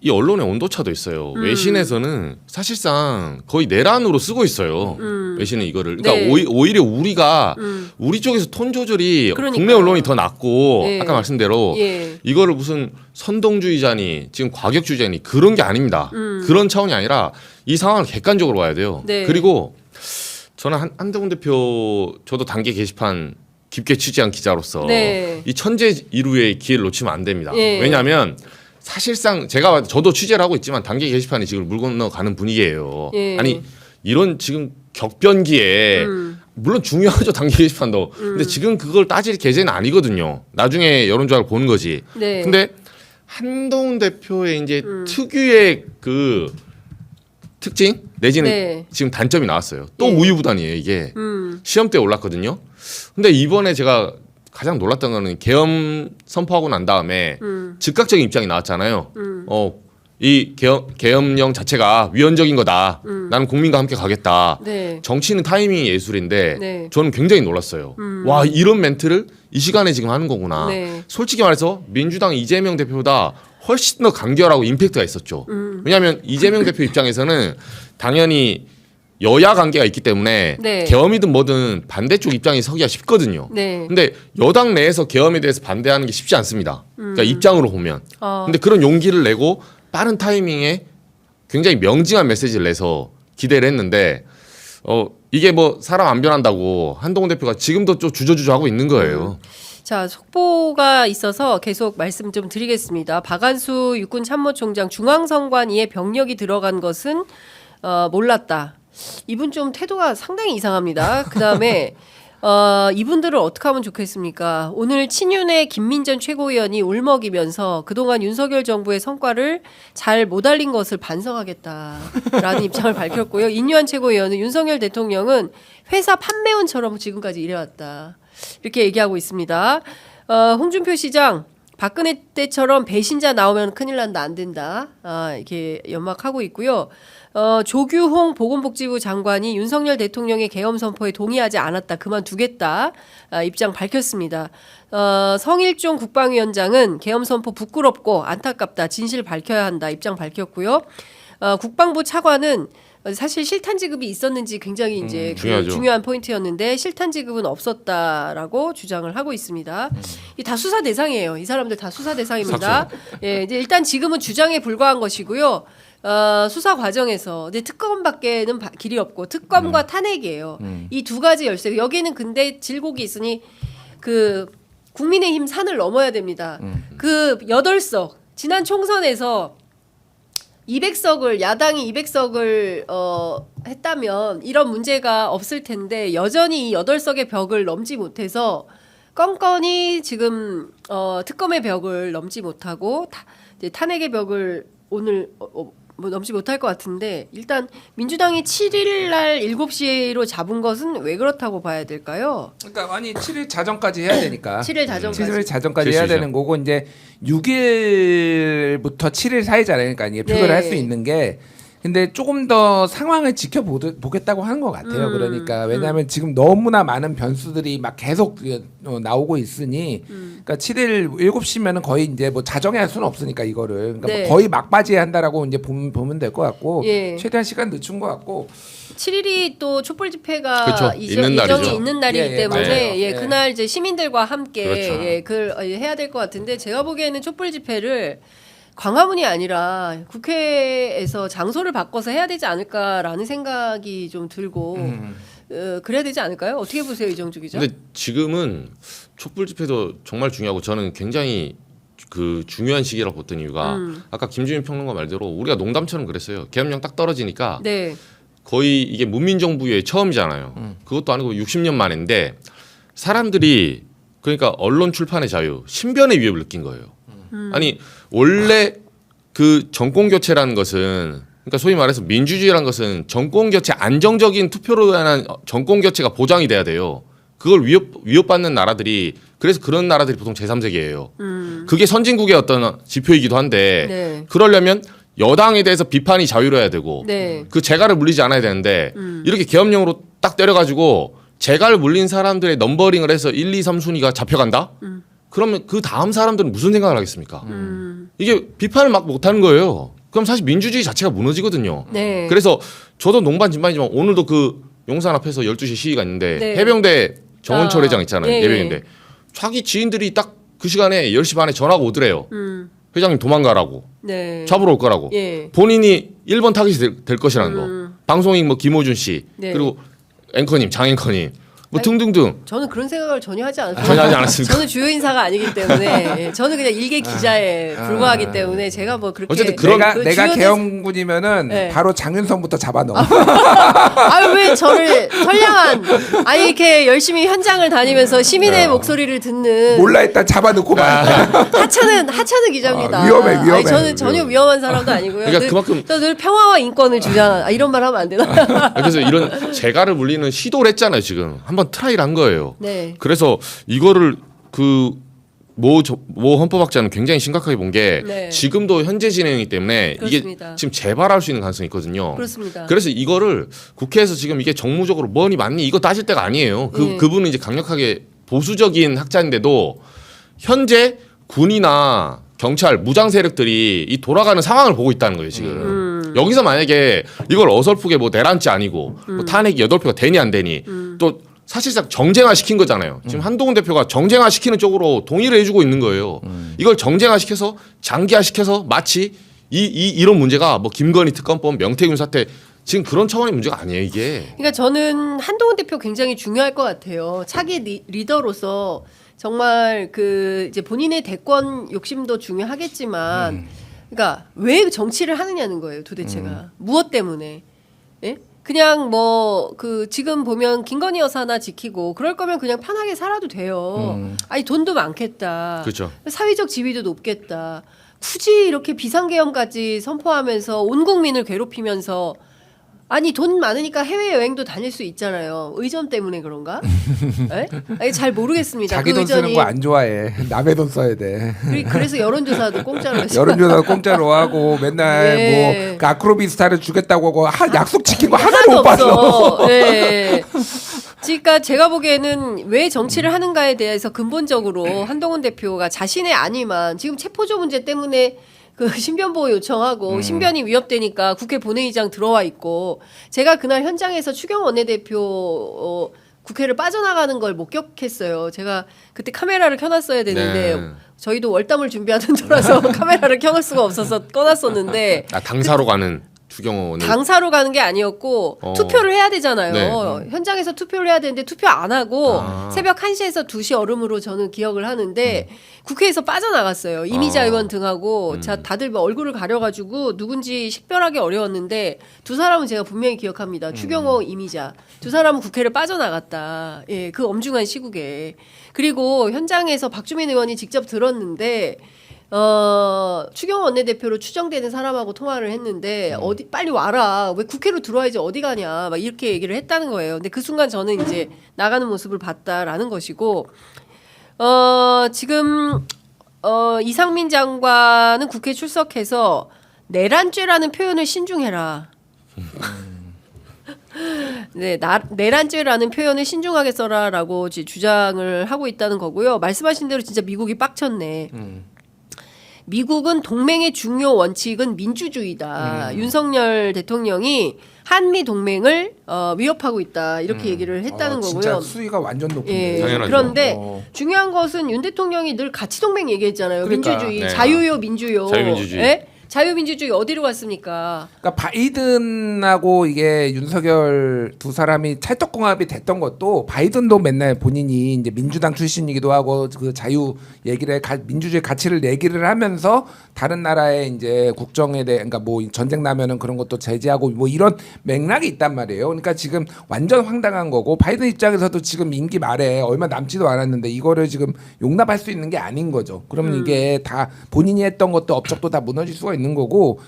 이 언론의 온도차도 있어요. 외신에서는 사실상 거의 내란으로 쓰고 있어요. 외신은 이거를. 그러니까 네. 오히려 우리가 우리 쪽에서 톤 조절이 그러니까요. 국내 언론이 더 낫고 네. 아까 말씀대로 예. 이거를 무슨 선동주의자니 지금 과격주의자니 그런 게 아닙니다. 그런 차원이 아니라 이 상황을 객관적으로 봐야 돼요. 네. 그리고 저는 한동훈 대표 저도 단계 게시판 깊게 취재한 기자로서 네. 이 천재 이루의 기회를 놓치면 안 됩니다. 예. 왜냐하면 사실상 저도 취재를 하고 있지만 단계 게시판이 지금 물 건너가는 분위기예요. 예. 아니 이런 지금 격변기에 물론 중요하죠 단기 게시판도. 근데 지금 그걸 따질 계제는 아니거든요. 나중에 여론조사를 보는 거지. 네. 근데 한동훈 대표의 이제 특유의 그 특징 내지는 네. 지금 단점이 나왔어요. 또 예. 우유부단이에요 이게. 시험 때 올랐거든요. 근데 이번에 제가 가장 놀랐던 거는 계엄 선포하고 난 다음에 즉각적인 입장이 나왔잖아요. 이 계엄령 자체가 위헌적인 거다. 나는 국민과 함께 가겠다. 네. 정치는 타이밍이 예술인데 네. 저는 굉장히 놀랐어요. 와 이런 멘트를 이 시간에 지금 하는 거구나. 네. 솔직히 말해서 민주당 이재명 대표보다 훨씬 더 간결하고 임팩트가 있었죠. 왜냐하면 이재명 대표 입장에서는 당연히 여야 관계가 있기 때문에 네. 계엄이든 뭐든 반대쪽 입장에 서기가 쉽거든요. 네. 근데 여당 내에서 계엄에 대해서 반대하는 게 쉽지 않습니다. 그러니까 입장으로 보면. 어. 근데 그런 용기를 내고 빠른 타이밍에 굉장히 명징한 메시지를 내서 기대를 했는데 이게 뭐 사람 안 변한다고 한동훈 대표가 지금도 좀 주저주저 하고 있는 거예요. 자, 속보가 있어서 계속 말씀 좀 드리겠습니다. 박한수 육군 참모총장 중앙선관위에 병력이 들어간 것은 몰랐다. 이분 좀 태도가 상당히 이상합니다. 그다음에 이분들을 어떻게 하면 좋겠습니까? 오늘 친윤의 김민전 최고위원이 울먹이면서 그동안 윤석열 정부의 성과를 잘 못 알린 것을 반성하겠다라는 입장을 밝혔고요. 인유한 최고위원은 윤석열 대통령은 회사 판매원처럼 지금까지 일해왔다. 이렇게 얘기하고 있습니다. 홍준표 시장 박근혜 때처럼 배신자 나오면 큰일 난다 안 된다. 이렇게 연막하고 있고요. 조규홍 보건복지부 장관이 윤석열 대통령의 계엄 선포에 동의하지 않았다. 그만두겠다. 입장 밝혔습니다. 성일종 국방위원장은 계엄 선포 부끄럽고 안타깝다. 진실 밝혀야 한다. 입장 밝혔고요. 국방부 차관은 사실 실탄 지급이 있었는지 굉장히 이제 중요한 포인트였는데 실탄 지급은 없었다라고 주장을 하고 있습니다. 이 다 수사 대상이에요. 이 사람들 다 수사 대상입니다. 예, 이제 일단 지금은 주장에 불과한 것이고요. 수사 과정에서 근데 특검밖에는 길이 없고 특검과 탄핵이에요. 이 두 가지 열쇠. 여기는 근데 질곡이 있으니 그 국민의힘 산을 넘어야 됩니다. 그 8석 지난 총선에서 200석을 야당이 200석을 했다면 이런 문제가 없을 텐데 여전히 이 8석의 벽을 넘지 못해서 껌껌이 지금 특검의 벽을 넘지 못하고 이제 탄핵의 벽을 오늘 뭐 넘지 못할 것 같은데 일단 민주당이 7일 날 7시로 잡은 것은 왜 그렇다고 봐야 될까요? 그러니까 아니 7일 자정까지 해야 되니까. 7일 자정까지. 7일 자정까지 해야 되는 거고 이제 6일부터 7일 사이잖아요. 그러니까 이게 표결을 할 수 있는 게 근데 조금 더 상황을 지켜보겠다고 하는 것 같아요. 그러니까 왜냐하면 지금 너무나 많은 변수들이 막 계속 나오고 있으니 그러니까 7일 7시면은 거의 이제 뭐 자정할 수는 없으니까 이거를 그러니까 뭐 거의 막바지에 한다라고 이제 보면 될 것 같고 최대한 시간 늦춘 것 같고 7일이 또 촛불 집회가 그렇죠. 예정이 있는 날이기 때문에 예. 그날 이제 시민들과 함께 그렇죠. 해야 될 것 같은데 제가 보기에는 촛불 집회를 광화문이 아니라 국회에서 장소를 바꿔서 해야 되지 않을까라는 생각이 좀 들고 그래야 되지 않을까요? 어떻게 보세요, 이정주 기자? 근데 지금은 촛불 집회도 정말 중요하고 저는 굉장히 그 중요한 시기라고 봤던 이유가 아까 김주민 평론가 말대로 우리가 농담처럼 그랬어요. 계엄령 딱 떨어지니까 거의 이게 문민정부의 처음이잖아요. 그것도 아니고 60년 만인데 사람들이 그러니까 언론 출판의 자유, 신변의 위협을 느낀 거예요. 아니 원래 그 정권 교체라는 것은 그러니까 소위 말해서 민주주의라는 것은 정권 교체 안정적인 투표로 인한 정권 교체가 보장이 돼야 돼요. 그걸 위협받는 나라들이 그래서 그런 나라들이 보통 제3세계예요. 그게 선진국의 어떤 지표이기도 한데 그러려면 여당에 대해서 비판이 자유로워야 되고 그 재갈을 물리지 않아야 되는데 이렇게 계엄령으로 딱 때려가지고 재갈 물린 사람들의 넘버링을 해서 1, 2, 3순위가 잡혀간다? 그러면 그 다음 사람들은 무슨 생각을 하겠습니까? 이게 비판을 막 못하는 거예요. 그럼 사실 민주주의 자체가 무너지거든요. 그래서 저도 농반진반이지만 오늘도 그 용산 앞에서 12시 시위가 있는데 해병대 정원철 회장 있잖아요. 예비인데 자기 지인들이 딱 그 시간에 10시 반에 전화가 오더래요. 회장님 도망가라고. 잡으러 올 거라고. 본인이 1번 타깃이 될 것이라는 거. 방송인 뭐 김호준 씨 그리고 앵커님, 장 앵커님 뭐 등등등. 저는 그런 생각을 전혀 하지 않았어요. 전혀 하지 않았습니까? 저는 주요 인사가 아니기 때문에 예, 저는 그냥 일개 기자에 불과하기 때문에 제가 뭐 그렇게 어쨌든 그런 내가 주요 계엄군이면은 네. 바로 장윤성부터 잡아넣어. 아유 왜 저를 선량한 아니 이렇게 열심히 현장을 다니면서 시민의 목소리를 듣는 몰라 일단 잡아넣고만. 하찮은 기자입니다. 위험해. 아니, 저는 전혀 위험한 사람도 아니고요. 그러니까 그만큼 늘 평화와 인권을 주장한 이런 말 하면 안 되나? 그래서 이런 재갈을 물리는 시도를 했잖아요. 지금 한번 트라이를 한 거예요. 네. 그래서 이거를 모 헌법학자는 굉장히 심각하게 본 게 네. 지금도 현재 진행이기 때문에 그렇습니다. 이게 지금 재발할 수 있는 가능성이 있거든요. 그렇습니다. 그래서 이거를 국회에서 지금 이게 정무적으로 뭐니 맞니 이거 따질 때가 아니에요. 예. 그분은 이제 강력하게 보수적인 학자인데도 현재 군이나 경찰 무장 세력들이 이 돌아가는 상황을 보고 있다는 거예요 지금. 여기서 만약에 이걸 어설프게 뭐 내란죄 아니고 뭐 탄핵이 8표가 되니 안 되니 또 사실상 정쟁화 시킨 거잖아요. 지금 한동훈 대표가 정쟁화 시키는 쪽으로 동의를 해주고 있는 거예요. 이걸 정쟁화 시켜서 장기화 시켜서 마치 이런 문제가 뭐 김건희 특검법, 명태균 사태 지금 그런 차원의 문제가 아니에요 이게. 그러니까 저는 한동훈 대표 굉장히 중요할 것 같아요. 차기 리더로서 정말 그 이제 본인의 대권 욕심도 중요하겠지만, 그러니까 왜 정치를 하느냐는 거예요 도대체가 무엇 때문에? 예? 그냥 뭐 그 지금 보면 김건희 여사 하나 지키고 그럴 거면 그냥 편하게 살아도 돼요. 아니 돈도 많겠다. 그렇죠. 사회적 지위도 높겠다. 굳이 이렇게 비상계엄까지 선포하면서 온 국민을 괴롭히면서 아니 돈 많으니까 해외 여행도 다닐 수 있잖아요. 의전 때문에 그런가? 에? 아니, 잘 모르겠습니다. 자기 그 돈 쓰는 의전이 거 안 좋아해. 남의 돈 써야 돼. 그래서 여론조사도 공짜로 했어요. 여론조사 공짜로 하고 맨날 예. 뭐 아크로비스타를 주겠다고 하고 약속 지킨 거 하나도 못 봤어. 없어. 예. 그러니까 제가 보기에는 왜 정치를 하는가에 대해서 근본적으로 한동훈 대표가 자신의 아니만 지금 체포조 문제 때문에 그 신변 보호 요청하고 신변이 위협되니까 국회 본회의장 들어와 있고 제가 그날 현장에서 추경 원내대표 국회를 빠져나가는 걸 목격했어요. 제가 그때 카메라를 켜놨어야 되는데 네. 저희도 월담을 준비하던 터라서 카메라를 켜놓을 수가 없어서 꺼놨었는데 당사로 가는 추경호는 당사로 가는 게 아니었고 투표를 해야 되잖아요. 네. 현장에서 투표를 해야 되는데 투표 안 하고 새벽 1시에서 2시 얼음으로 저는 기억을 하는데 국회에서 빠져나갔어요. 이미자 의원 등하고 자 다들 뭐 얼굴을 가려가지고 누군지 식별하기 어려웠는데 두 사람은 제가 분명히 기억합니다. 추경호, 이미자 두 사람은 국회를 빠져나갔다. 예, 그 엄중한 시국에 그리고 현장에서 박주민 의원이 직접 들었는데. 추경호 원내대표로 추정되는 사람하고 통화를 했는데 어디 빨리 와라 왜 국회로 들어와야지 어디 가냐 막 이렇게 얘기를 했다는 거예요. 근데 그 순간 저는 이제 나가는 모습을 봤다라는 것이고 지금 이상민 장관은 국회 출석해서 내란죄라는 표현을 신중해라. 네, 내란죄라는 표현을 신중하게 써라라고 주장을 하고 있다는 거고요. 말씀하신 대로 진짜 미국이 빡쳤네. 미국은 동맹의 중요 원칙은 민주주의다. 윤석열 대통령이 한미 동맹을 위협하고 있다. 이렇게 얘기를 했다는 거고요. 진짜 수위가 완전 높은데. 예, 당연하죠. 그런데 중요한 것은 윤 대통령이 늘 가치 동맹 얘기했잖아요. 그러니까. 민주주의, 네. 자유요, 민주요. 자유민주주의. 예? 자유민주주의 어디로 갔습니까? 그러니까 바이든하고 이게 윤석열 두 사람이 찰떡궁합이 됐던 것도 바이든도 맨날 본인이 이제 민주당 출신이기도 하고 그 자유 얘기를 민주주의 가치를 얘기를 하면서 다른 나라의 이제 국정에 대해 그러니까 뭐 전쟁 나면은 그런 것도 제재하고 뭐 이런 맥락이 있단 말이에요. 그러니까 지금 완전 황당한 거고 바이든 입장에서도 지금 임기 말에 얼마 남지도 않았는데 이거를 지금 용납할 수 있는 게 아닌 거죠. 그러면 이게 다 본인이 했던 것도 업적도 다 무너질 수가 있는 거고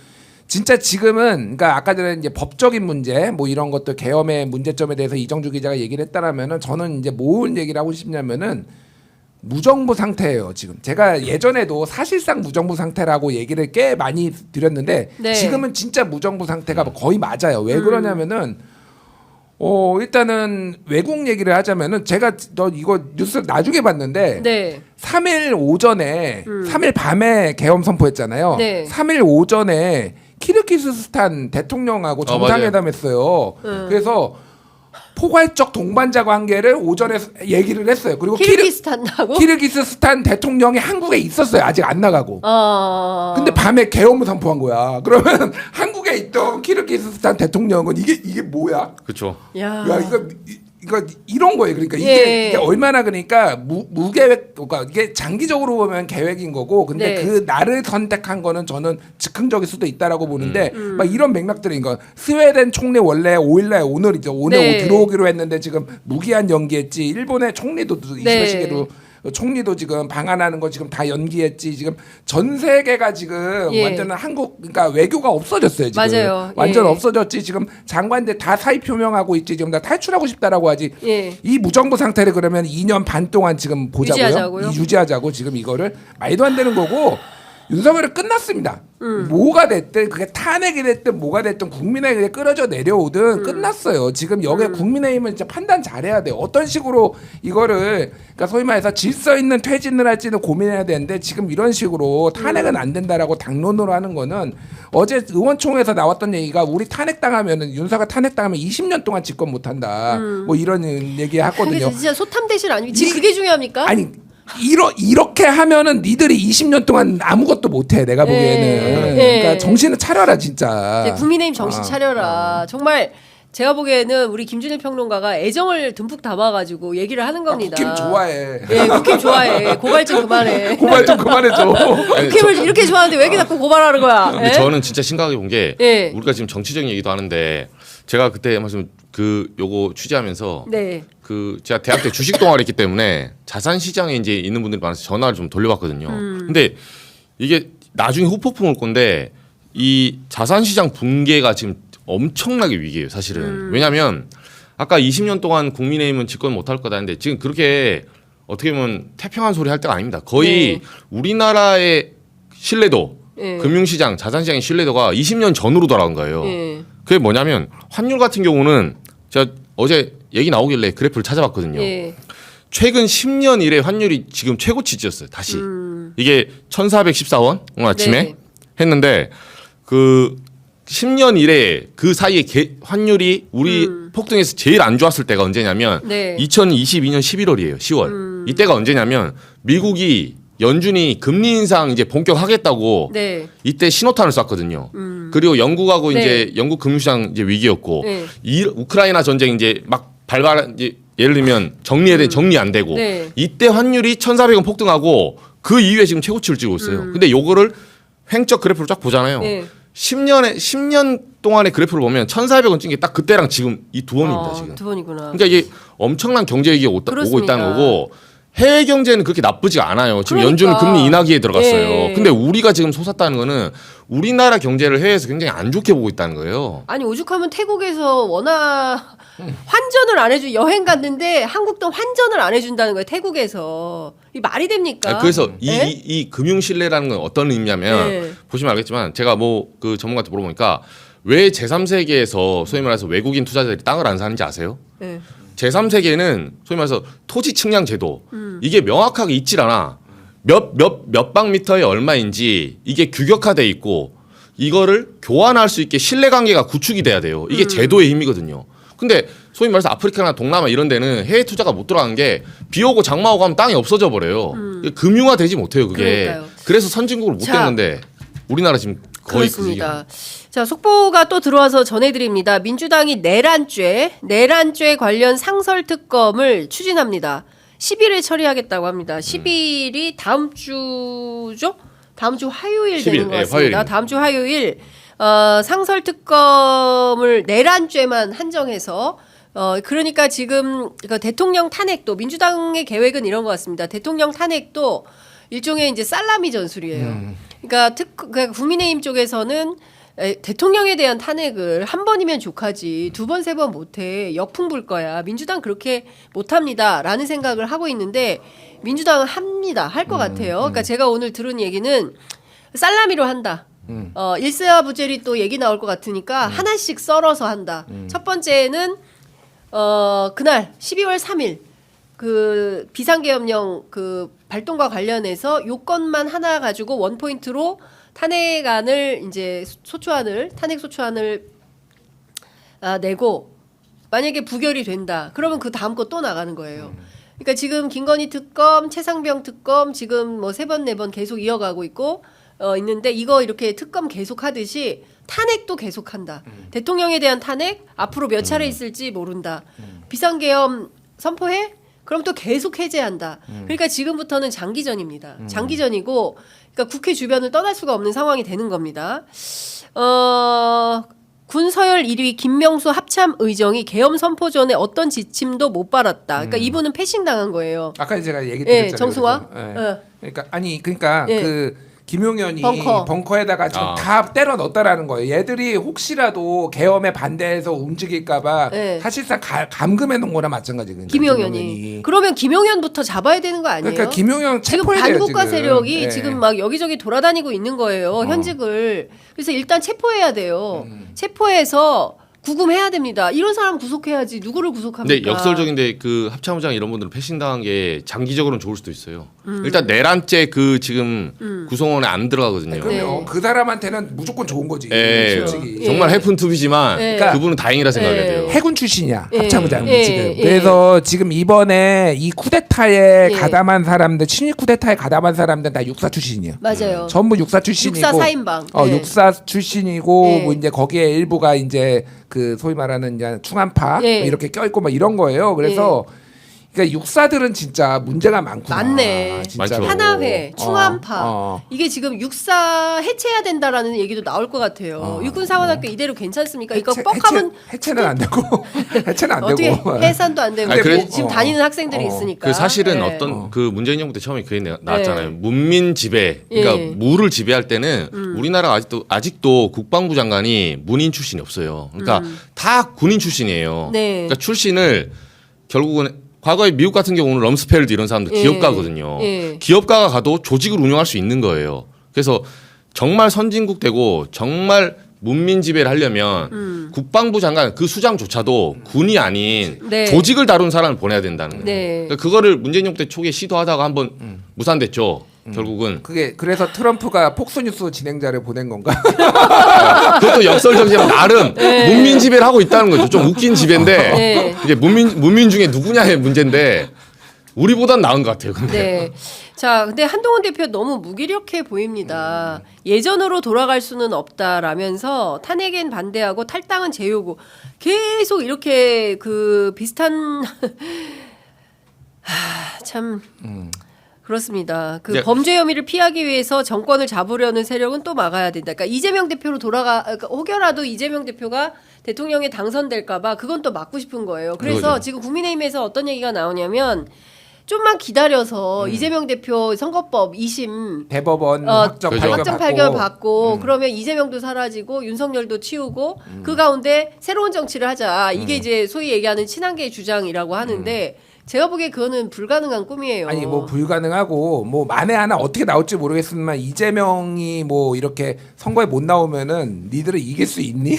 진짜 지금은 그러니까 아까 전에 이제 법적인 문제 뭐 이런 것들 계엄의 문제점에 대해서 이정주 기자가 얘기를 했다라면은 저는 이제 뭘 얘기를 하고 싶냐면은 무정부 상태예요 지금. 제가 예전에도 사실상 무정부 상태라고 얘기를 꽤 많이 드렸는데 네. 지금은 진짜 무정부 상태가 거의 맞아요. 왜 그러냐면은 일단은 외국 얘기를 하자면은 제가 너 이거 뉴스 나중에 봤는데 네. 3일 오전에 3일 밤에 계엄 선포했잖아요. 네. 3일 오전에 키르기스스탄 대통령하고 정상회담했어요. 그래서 포괄적 동반자 관계를 오전에 얘기를 했어요. 그리고 키르기스탄하고 키르기스스탄 대통령이 한국에 있었어요. 아직 안 나가고. 근데 밤에 계엄을 선포한 거야. 그러면 한국에 있던 키르기스스탄 대통령은 이게 뭐야? 그렇죠. 야. 야 그러니까 이런 거예요. 그러니까 이게 얼마나 그러니까 무계획, 그러니까 이게 장기적으로 보면 계획인 거고, 근데 그 날을 선택한 거는 저는 즉흥적일 수도 있다라고 보는데, 막 이런 맥락들이, 그러니까 스웨덴 총리 원래 5일날 오늘이죠. 오늘 들어오기로 했는데 지금 무기한 연기했지. 일본의 총리도 이시베 시게루 총리도 지금 방한하는 거 지금 다 연기했지. 지금 전 세계가 지금 완전 한국 그러니까 외교가 없어졌어요. 지금 맞아요. 완전 없어졌지. 지금 장관들 다 사의 표명하고 있지. 지금 다 탈출하고 싶다라고 하지. 이 무정부 상태를 그러면 2년 반 동안 지금 보자고요. 유지하자고 지금 이거를 말도 안 되는 거고. 윤석열은 끝났습니다. 뭐가 됐든 그게 탄핵이 됐든 뭐가 됐든 국민의힘에 끌어져 내려오든 끝났어요. 지금 여기에 국민의힘은 진짜 판단 잘해야 돼요. 어떤 식으로 이거를 그러니까 소위 말해서 질서 있는 퇴진을 할지는 고민해야 되는데 지금 이런 식으로 탄핵은 안 된다라고 당론으로 하는 거는 어제 의원총회에서 나왔던 얘기가 우리 탄핵당하면은 윤석열 탄핵당하면 20년 동안 집권 못한다. 뭐 이런 얘기 했거든요. 진짜 소탐대실 아니면 지금 그게 중요합니까? 아니. 이렇게 하면은 니들이 20년 동안 아무것도 못해 내가 보기에는. 그러니까 정신을 차려라 진짜. 국민의힘 정신 차려라. 정말 제가 보기에는 우리 김준일 평론가가 애정을 듬뿍 담아가지고 얘기를 하는 겁니다. 국힘 좋아해. 국힘 좋아해. 고발 좀 그만해. 고발 좀 그만해줘. 국힘을 이렇게 좋아하는데 왜 이렇게 자꾸 고발하는 거야? 근데 저는 진짜 심각하게 본 게 우리가 지금 정치적인 얘기도 하는데 제가 그때 말씀 요거 취재하면서 제가 대학 때 주식 동아리 했기 때문에 자산 시장에 이제 있는 분들이 많아서 전화를 좀 돌려봤거든요. 근데 이게 나중에 후폭풍 올 건데 이 자산 시장 붕괴가 지금 엄청나게 위기예요, 사실은. 왜냐하면 아까 20년 동안 국민의힘은 집권 못할 거다 했는데 지금 그렇게 어떻게 보면 태평한 소리 할 때가 아닙니다. 거의 우리나라의 신뢰도, 금융시장, 자산시장의 신뢰도가 20년 전으로 돌아간 거예요. 그게 뭐냐면 환율 같은 경우는 제가 어제 얘기 나오길래 그래프를 찾아봤거든요. 최근 10년 이래 환율이 지금 최고치 찢었어요. 다시. 이게 1,414원 오늘 아침에 했는데 그 10년 이래 그 사이에 환율이 우리 폭등해서 제일 안 좋았을 때가 언제냐면 2022년 11월이에요. 10월. 이때가 언제냐면 미국이 연준이 금리 인상 이제 본격하겠다고 이때 신호탄을 쐈거든요. 그리고 영국하고 이제 영국 금융시장 이제 위기였고 우크라이나 전쟁 이제 막 이제 예를 들면 정리해야 돼 정리 안 되고 이때 환율이 1,400원 폭등하고 그 이후에 지금 최고치를 찍고 있어요. 근데 요거를 횡적 그래프로 쫙 보잖아요. 10년 동안의 그래프를 보면 1,400원 찍은 게 딱 그때랑 지금 이 두 번입니다. 지금. 두 번이구나. 네. 그러니까 이게 엄청난 경제 위기가 오고 있다는 거고 해외 경제는 그렇게 나쁘지가 않아요. 지금 연준은 금리 인하기에 들어갔어요. 근데 우리가 지금 솟았다는 거는 우리나라 경제를 해외에서 굉장히 안 좋게 보고 있다는 거예요. 아니 오죽하면 태국에서 워낙 환전을 안 해주 여행 갔는데 한국 돈 환전을 안 해준다는 거예요. 태국에서 이 말이 됩니까? 아니, 그래서 이 금융 신뢰라는 건 어떤 의미냐면 보시면 알겠지만 제가 뭐 그 전문가한테 물어보니까 왜 제3세계에서 소위 말해서 외국인 투자자들이 땅을 안 사는지 아세요? 제3세계는 소위 말해서 토지 측량 제도 이게 명확하게 있질 않아. 몇 방미터에 얼마인지 이게 규격화돼 있고 이거를 교환할 수 있게 신뢰관계가 구축이 돼야 돼요. 이게 제도의 힘이거든요. 근데 소위 말해서 아프리카나 동남아 이런 데는 해외 투자가 못 들어가는 게 비 오고 장마 오고 하면 땅이 없어져 버려요. 금융화되지 못해요. 그게. 그러니까요. 그래서 선진국을 못 됐는데 우리나라 지금 거의 그렇습니다. 자, 속보가 또 들어와서 전해드립니다. 민주당이 내란죄 관련 상설특검을 추진합니다. 10일에 처리하겠다고 합니다. 10일이 다음 주죠? 다음 주 화요일 10일, 되는 것 같습니다. 화요일입니다. 다음 주 화요일 상설특검을 내란죄만 한정해서 그러니까 지금 대통령 탄핵도 민주당의 계획은 이런 것 같습니다. 대통령 탄핵도 일종의 이제 살라미 전술이에요. 그러니까 국민의힘 쪽에서는 대통령에 대한 탄핵을 한 번이면 족하지 두 번, 세 번 못해. 역풍 불 거야. 민주당 그렇게 못합니다라는 생각을 하고 있는데 민주당은 합니다. 할 것 같아요. 그러니까 제가 오늘 들은 얘기는 살라미로 한다. 일사부재리 또 얘기 나올 것 같으니까 하나씩 썰어서 한다. 첫 번째는 그날 12월 3일 그 비상계엄령 그 발동과 관련해서 요건만 하나 가지고 원포인트로 탄핵안을 이제 탄핵 소추안을 내고 만약에 부결이 된다. 그러면 그 다음 거 또 나가는 거예요. 그러니까 지금 김건희 특검, 최상병 특검 지금 뭐 3번, 4번 계속 이어가고 있고 있는데 이거 이렇게 특검 계속 하듯이 탄핵도 계속한다. 대통령에 대한 탄핵 앞으로 몇 차례 있을지 모른다. 비상계엄 선포해? 그럼 또 계속 해제한다. 그러니까 지금부터는 장기전입니다. 장기전이고, 그러니까 국회 주변을 떠날 수가 없는 상황이 되는 겁니다. 군 서열 1위 김명수 합참 의정이 계엄 선포 전에 어떤 지침도 못 받았다. 그러니까 이분은 패싱 당한 거예요. 아까 제가 얘기 드렸잖아요. 정승화. 그래서, 그러니까 예. 그 김용현이 벙커. 벙커에다가 지금 다 때려 넣었다라는 거예요. 얘들이 혹시라도 계엄에 반대해서 움직일까봐 예. 사실상 감금해 놓은 거나 마찬가지거든요. 김용현이. 그러면 김용현부터 잡아야 되는 거 아니에요? 그러니까 김용현 지금 체포해야 돼요, 반국가 지금. 세력이 예. 지금 막 여기저기 돌아다니고 있는 거예요. 현직을. 그래서 일단 체포해야 돼요. 체포해서 구금해야 됩니다. 이런 사람 구속해야지. 누구를 구속합니까? 근데 역설적인데 그 합참의장 이런 분들은 패싱당한 게 장기적으로는 좋을 수도 있어요. 일단 내란죄 그 지금 구성원에 안 들어가거든요. 그럼요. 네. 그 사람한테는 무조건 좋은 거지. 예, 솔직히. 정말 해픈투비지만 예. 그분은 다행이라 생각해야 돼요. 해군 출신이야 예. 합참의장이 예. 지금. 예. 그래서 지금 이번에 이 쿠데타에 예. 가담한 사람들, 친일 쿠데타에 가담한 사람들 다 육사 출신이에요. 맞아요. 전부 육사 출신이고. 육사 사인방. 예. 육사 출신이고 예. 뭐 이제 거기에 일부가 이제 그 소위 말하는 이제 충안파 예. 뭐 이렇게 껴있고 막 이런 거예요. 그래서 그러니까 육사들은 진짜 문제가 많구나. 많네. 진짜로. 많죠. 하나회, 충안파. 어. 이게 지금 육사 해체해야 된다라는 얘기도 나올 것 같아요. 육군사관학교 이대로 괜찮습니까? 이거 뻑하면 해체는 안 되고 해체는 안 어떻게 되고. 해산도 안 되고 아니, 그래- 지금 다니는 학생들이 있으니까. 그 사실은 네. 어떤 그 문재인 정부 때 처음에 그 얘기 나왔잖아요. 문민 지배. 그러니까 예. 무를 지배할 때는 우리나라가 아직도 국방부 장관이 문인 출신이 없어요. 그러니까 다 군인 출신이에요. 네. 그러니까 출신을 결국은 과거에 미국 같은 경우는 럼스펠드 이런 사람들 예. 기업가거든요. 예. 기업가가 가도 조직을 운영할 수 있는 거예요. 그래서 정말 선진국 되고 정말 문민 지배를 하려면 국방부 장관 그 수장조차도 군이 아닌 네. 조직을 다룬 사람을 보내야 된다는 거예요. 네. 그러니까 그거를 문재인 정부 때 초기에 시도하다가 한번 무산됐죠. 결국은 그게 그래서 트럼프가 폭스뉴스 진행자를 보낸 건가? 그것도 역설적이지만 나름 문민 지배를 하고 있다는 거죠. 좀 웃긴 지배인데 네. 이게 문민 중에 누구냐의 문제인데 우리보단 나은 것 같아요. 근데 네. 자, 근데 한동훈 대표 너무 무기력해 보입니다. 예전으로 돌아갈 수는 없다라면서 탄핵엔 반대하고 탈당은 재요구. 계속 이렇게 그 비슷한 참 그렇습니다. 그 이제- 범죄 혐의를 피하기 위해서 정권을 잡으려는 세력은 또 막아야 된다. 그러니까 이재명 대표로 그러니까 혹여라도 이재명 대표가 대통령에 당선될까봐 그건 또 막고 싶은 거예요. 그래서 그거죠. 지금 국민의힘에서 어떤 얘기가 나오냐면 좀만 기다려서 이재명 대표 선거법 2심 대법원 그죠. 확정 판결 받고 그러면 이재명도 사라지고 윤석열도 치우고 그 가운데 새로운 정치를 하자. 이게 이제 소위 얘기하는 친한계 주장이라고 하는데 제가 보기에 그거는 불가능한 꿈이에요. 아니 뭐 불가능하고 뭐 만에 하나 어떻게 나올지 모르겠지만 이재명이 뭐 이렇게 선거에 못 나오면은 니들을 이길 수 있니?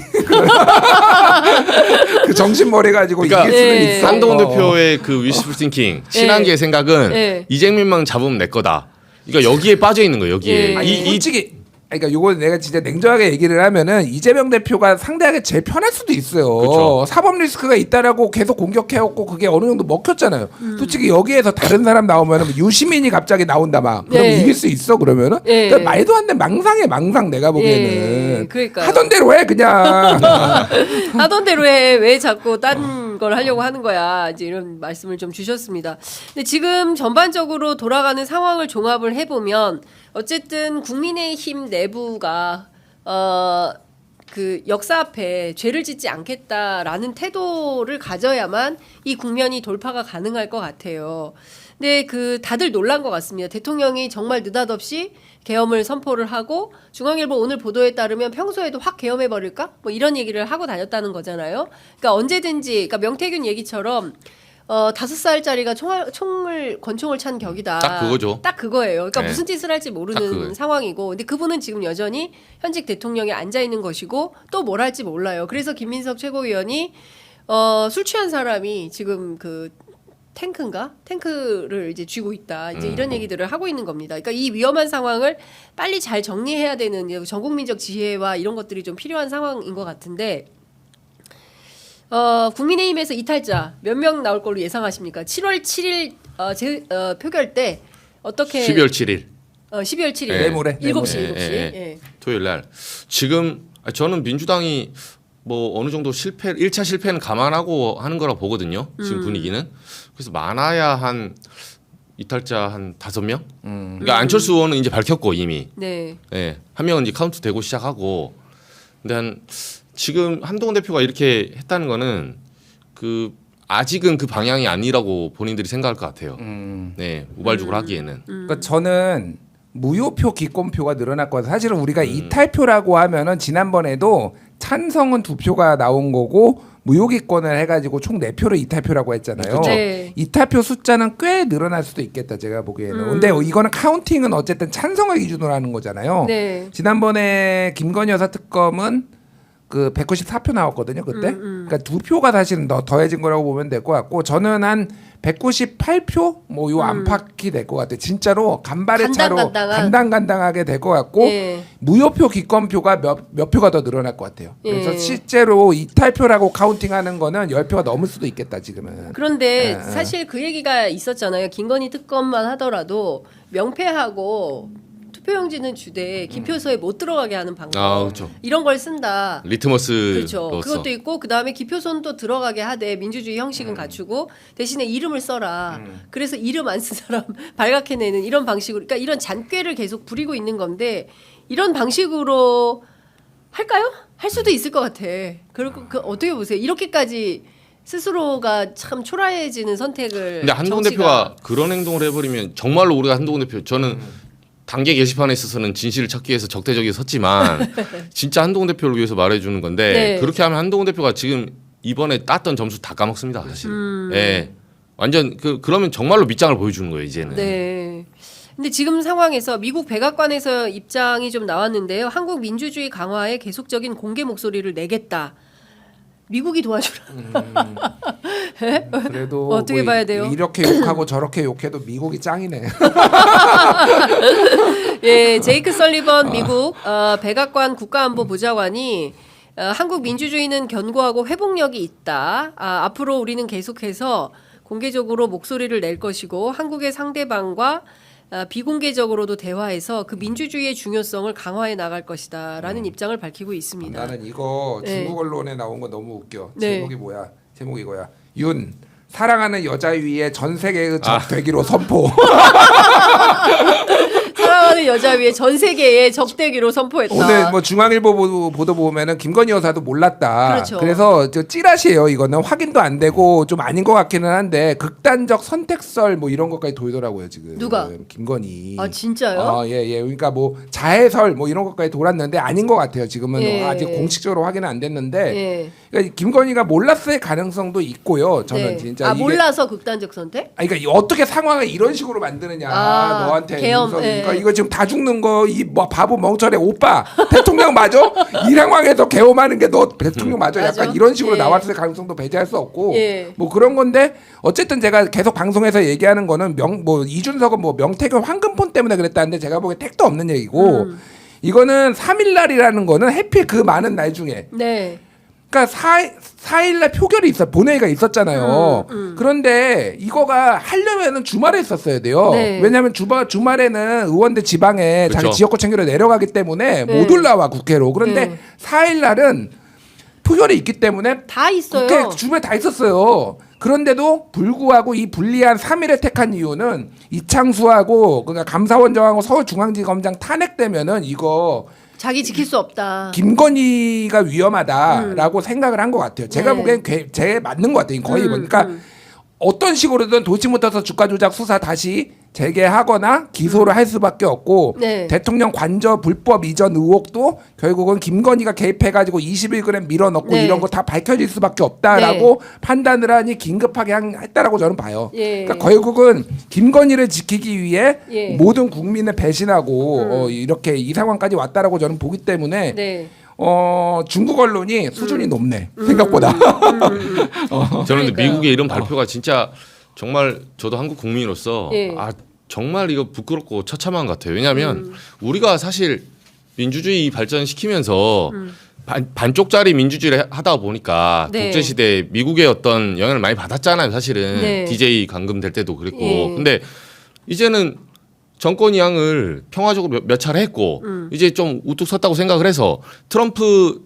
그 정신머리 가지고 그러니까 이길 수는 네. 있어. 한동훈 대표의 그 위시풀 띵킹 친한계의 생각은 네. 이재명만 잡으면 내 거다. 그러니까 여기에 빠져 있는 거예요. 여기에 네. 아니 솔직히 그러니까 요거 내가 진짜 냉정하게 얘기를 하면은 이재명 대표가 상대하기 제일 편할 수도 있어요. 그쵸. 사법 리스크가 있다라고 계속 공격해왔고 그게 어느 정도 먹혔잖아요. 솔직히 여기에서 다른 사람 나오면은 유시민이 갑자기 나온다 막 그러면 네. 이길 수 있어 그러면은 네. 그러니까 말도 안 되는 망상에 망상 내가 보기에는 예, 그러니까요. 하던 대로 해 그냥. 하던 대로 해. 왜 자꾸 딴 걸 하려고 하는 거야. 이제 이런 말씀을 좀 주셨습니다. 근데 지금 전반적으로 돌아가는 상황을 종합을 해보면 어쨌든 국민의힘 내부가 그 역사 앞에 죄를 짓지 않겠다라는 태도를 가져야만 이 국면이 돌파가 가능할 것 같아요. 근데 그 다들 놀란 것 같습니다. 대통령이 정말 느닷없이 계엄을 선포를 하고 중앙일보 오늘 보도에 따르면 평소에도 확 계엄해 버릴까? 뭐 이런 얘기를 하고 다녔다는 거잖아요. 그러니까 언제든지 그러니까 명태균 얘기처럼 5살짜리가 권총을 찬 격이다. 딱 그거죠. 딱 그거예요. 그러니까 네. 무슨 짓을 할지 딱 모르는 그거예요. 상황이고, 근데 그분은 지금 여전히 현직 대통령에 앉아 있는 것이고 또 뭘 할지 몰라요. 그래서 김민석 최고위원이 술 취한 사람이 지금 그 탱크를 이제 쥐고 있다. 이제 이런 얘기들을 하고 있는 겁니다. 그러니까 이 위험한 상황을 빨리 잘 정리해야 되는 전국민적 지혜와 이런 것들이 좀 필요한 상황인 것 같은데. 국민의힘에서 이탈자 몇 명 나올 걸로 예상하십니까? 7월 7일 표결 때 어떻게 12월 7일 12월 7일 내모레. 7시 예, 7시 예, 예. 토요일 날 지금 저는 민주당이 뭐 어느 정도 1차 실패는 감안하고 하는 거라고 보거든요. 지금 분위기는. 그래서 많아야 한 이탈자 한 5명? 그러니까 안철수 의원은 이제 밝혔고 이미. 네. 네. 한 명은 이제 카운트 되고 시작하고. 근데 지금 한동훈 대표가 이렇게 했다는 거는 아직은 그 방향이 아니라고 본인들이 생각할 것 같아요. 네. 우발적으로 하기에는. 그러니까 저는 무효표 기권표가 늘어났거든요. 사실은 우리가 이탈표라고 하면은 지난번에도 찬성은 2표가 나온 거고 무효기권을 해가지고 총 4표를 이탈표라고 했잖아요. 네. 이탈표 숫자는 꽤 늘어날 수도 있겠다 제가 보기에는. 근데 이거는 카운팅은 어쨌든 찬성을 기준으로 하는 거잖아요. 네. 지난번에 김건희 여사 특검은 194표 나왔거든요 그때. 그러니까 2표가 사실은 더해진 거라고 보면 될 것 같고 저는 한 198표 뭐 요 안팎이 될 것 같아요. 진짜로 간발의 차로 간당간당하게 될 것 같고 예. 무효표 기권표가 몇 표가 더 늘어날 것 같아요. 그래서 실제로 이탈표라고 카운팅하는 거는 10표가 넘을 수도 있겠다 지금은. 그런데 사실 그 얘기가 있었잖아요. 김건희 특검만 하더라도 명패하고 투표용지는 주되 기표소에 못 들어가게 하는 방법. 그렇죠. 이런 걸 쓴다. 리트머스. 그렇죠. 그것도 있고 그다음에 기표소는 들어가게 하되 민주주의 형식은 갖추고 대신에 이름을 써라. 그래서 이름 안 쓴 사람 발각해내는 이런 방식으로 그러니까 이런 잔꾀를 계속 부리고 있는 건데 이런 방식으로 할까요? 할 수도 있을 것 같아. 그리고 어떻게 보세요? 이렇게까지 스스로가 참 초라해지는 선택을. 근데 한동훈 대표가 그런 행동을 해버리면 정말로 우리가 한동훈 대표 저는 단계 게시판에 있어서는 진실을 찾기 위해서 적대적이 섰지만 진짜 한동훈 대표를 위해서 말해주는 건데 네. 그렇게 하면 한동훈 대표가 지금 이번에 땄던 점수 다 까먹습니다 사실. 예, 완전 그러면 정말로 밑장을 보여주는 거예요 이제는. 네. 근데 지금 상황에서 미국 백악관에서 입장이 좀 나왔는데요. 한국 민주주의 강화에 계속적인 공개 목소리를 내겠다. 미국이 도와주라. 그래도 어떻게 봐야 돼요? 이렇게 욕하고 저렇게 욕해도 미국이 짱이네. 예, 제이크 설리번 미국 백악관 국가안보보좌관이 한국 민주주의는 견고하고 회복력이 있다. 앞으로 우리는 계속해서 공개적으로 목소리를 낼 것이고 한국의 상대방과 비공개적으로도 대화해서 그 민주주의의 중요성을 강화해 나갈 것이다라는 입장을 밝히고 있습니다. 나는 이거 네. 중국 언론에 나온 거 너무 웃겨. 네. 제목이 뭐야? 제목이 이거야. 윤 사랑하는 여자 위에 전 세계의 적 되기로 선포. 사랑하는 여자 위에 전 세계에 적대기로 선포했다. 오늘 뭐 중앙일보 보도 보면은 김건희 여사도 몰랐다. 그렇죠. 그래서 저 찌라시예요. 이거는 확인도 안 되고 좀 아닌 것 같기는 한데 극단적 선택설 뭐 이런 것까지 돌더라고요 지금. 누가? 김건희. 아 진짜요? 예. 그러니까 뭐 자해설 뭐 이런 것까지 돌았는데 아닌 것 같아요. 지금은 예. 아직 공식적으로 확인은 안 됐는데. 예. 그러니까 김건희가 몰랐을 가능성도 있고요. 저는 네. 진짜 이게 몰라서 극단적 선택? 그러니까 어떻게 상황을 이런 식으로 만드느냐 너한테 계엄, 그러니까 예. 이거 지금 다 죽는 거 이 뭐 바보 멍청해 오빠 대통령 맞아? 이 상황에서 계엄하는 게 너 대통령 맞아? 맞아. 약간 이런 식으로 예. 나왔을 가능성도 배제할 수 없고 예. 뭐 그런 건데 어쨌든 제가 계속 방송에서 얘기하는 거는 뭐 이준석은 뭐 명태균 황금폰 때문에 그랬다는데 제가 보기엔 택도 없는 얘기고 이거는 3일날이라는 거는 해필 그 많은 날 중에 네. 그러니까 4일날 표결이 본회의가 있었잖아요. 그런데 이거가 하려면은 주말에 있었어야 돼요. 네. 왜냐하면 주말에는 의원들 지방에 자기 그렇죠. 지역구 챙기러 내려가기 때문에 네. 못 올라와 국회로. 그런데 4일날은 표결이 있기 때문에 다 있어요. 국회 주변에 다 있었어요. 그런데도 불구하고 이 불리한 3일을 택한 이유는 이창수하고 그러니까 감사원장하고 서울중앙지검장 탄핵되면은 이거 자기 지킬 수 없다. 김건희가 위험하다라고 생각을 한 것 같아요. 제가 네. 보기엔 제 맞는 것 같아요. 거의 보니까 어떤 식으로든 도치모터스 주가 조작 수사 다시 재개하거나 기소를 할 수밖에 없고 네. 대통령 관저 불법 이전 의혹도 결국은 김건희가 개입해가지고 21g 밀어넣고 네. 이런 거 다 밝혀질 수밖에 없다라고 판단을 하니 긴급하게 했다라고 저는 봐요. 예. 그러니까 결국은 김건희를 지키기 위해 예. 모든 국민을 배신하고 이렇게 이 상황까지 왔다라고 저는 보기 때문에 네. 중국 언론이 수준이 높네 생각보다. 저는 근데 그러니까요. 미국의 이런 발표가 진짜 정말 저도 한국 국민으로서 예. 정말 이거 부끄럽고 처참한 것 같아요. 왜냐하면 우리가 사실 민주주의 발전시키면서 반쪽짜리 민주주의를 하다 보니까 네. 독재 시대에 미국의 어떤 영향을 많이 받았잖아요. 사실은 네. DJ 감금 될 때도 그랬고. 예. 근데 이제는 정권 이양을 평화적으로 몇 차례 했고 이제 좀 우뚝 섰다고 생각을 해서 트럼프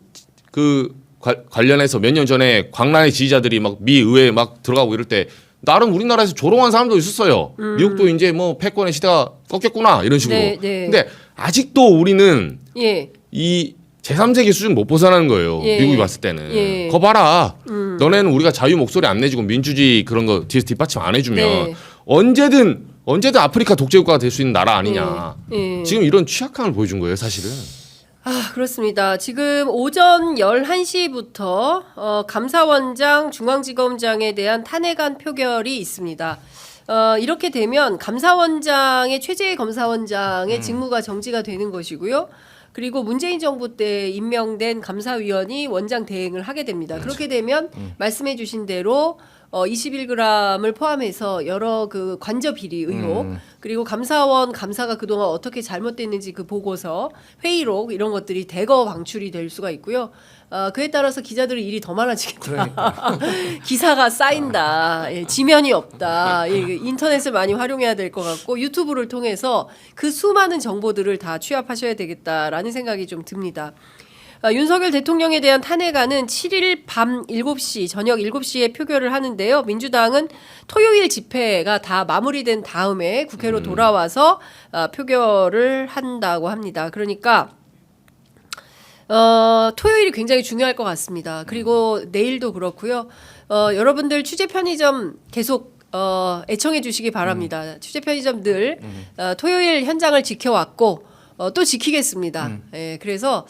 그 관련해서 몇 년 전에 광란의 지지자들이 막 미 의회에 막 들어가고 이럴 때 나름 우리나라에서 조롱한 사람도 있었어요. 미국도 이제 뭐 패권의 시대가 꺾였구나 이런 식으로. 네, 네. 근데 아직도 우리는 예. 이 제3세계 수준 못 벗어나는 거예요. 예. 미국이 봤을 때는. 예. 거 봐라. 너네는 우리가 자유 목소리 안 내주고 민주주의 그런 거 뒤에서 뒷받침 안 해주면 네. 언제든 아프리카 독재국가가 될 수 있는 나라 아니냐. 예. 지금 이런 취약함을 보여준 거예요, 사실은. 아, 그렇습니다. 지금 오전 11시부터 감사원장, 중앙지검장에 대한 탄핵안 표결이 있습니다. 이렇게 되면 감사원장의 최재해 검사원장의 직무가 정지가 되는 것이고요. 그리고 문재인 정부 때 임명된 감사위원이 원장 대행을 하게 됩니다. 그렇게 되면 말씀해 주신 대로 21g을 포함해서 여러 그 관저 비리 의혹 그리고 감사원 감사가 그동안 어떻게 잘못됐는지 그 보고서 회의록 이런 것들이 대거 방출이 될 수가 있고요. 그에 따라서 기자들의 일이 더 많아지겠다. 그러니까. 기사가 쌓인다. 예, 지면이 없다. 예, 인터넷을 많이 활용해야 될 것 같고 유튜브를 통해서 그 수많은 정보들을 다 취합하셔야 되겠다라는 생각이 좀 듭니다. 윤석열 대통령에 대한 탄핵안은 7일 밤 7시, 저녁 7시에 표결을 하는데요. 민주당은 토요일 집회가 다 마무리된 다음에 국회로 돌아와서 표결을 한다고 합니다. 그러니까 토요일이 굉장히 중요할 것 같습니다. 그리고 내일도 그렇고요. 여러분들 취재 편의점 계속 애청해 주시기 바랍니다. 취재 편의점 늘 토요일 현장을 지켜왔고 또 지키겠습니다. 예, 그래서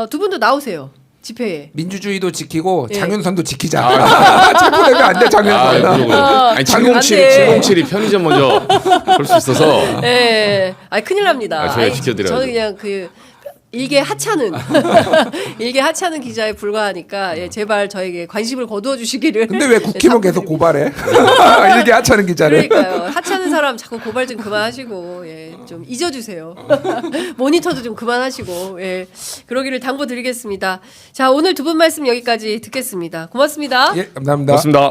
두 분도 나오세요. 집회에. 민주주의도 지키고 예. 장윤선도 지키자. 자꾸 내가 안 돼, 장윤선. 아니, 707이 편의점 먼저 볼 수 있어서. 예. 아니, 큰일 납니다. 저희가 지켜드려야죠. 저는 그냥 일개 하찮은 일개 하찮은 기자에 불과하니까 예, 제발 저에게 관심을 거두어 주시기를. 근데 왜 국힘은 계속 고발해? 이렇게 하찮은 기자를. 그러니까요. 하찮은 사람 자꾸 고발 좀 그만하시고 예, 좀 잊어주세요. 모니터도 좀 그만하시고 예, 그러기를 당부드리겠습니다. 자, 오늘 두 분 말씀 여기까지 듣겠습니다. 고맙습니다. 예, 감사합니다. 고맙습니다.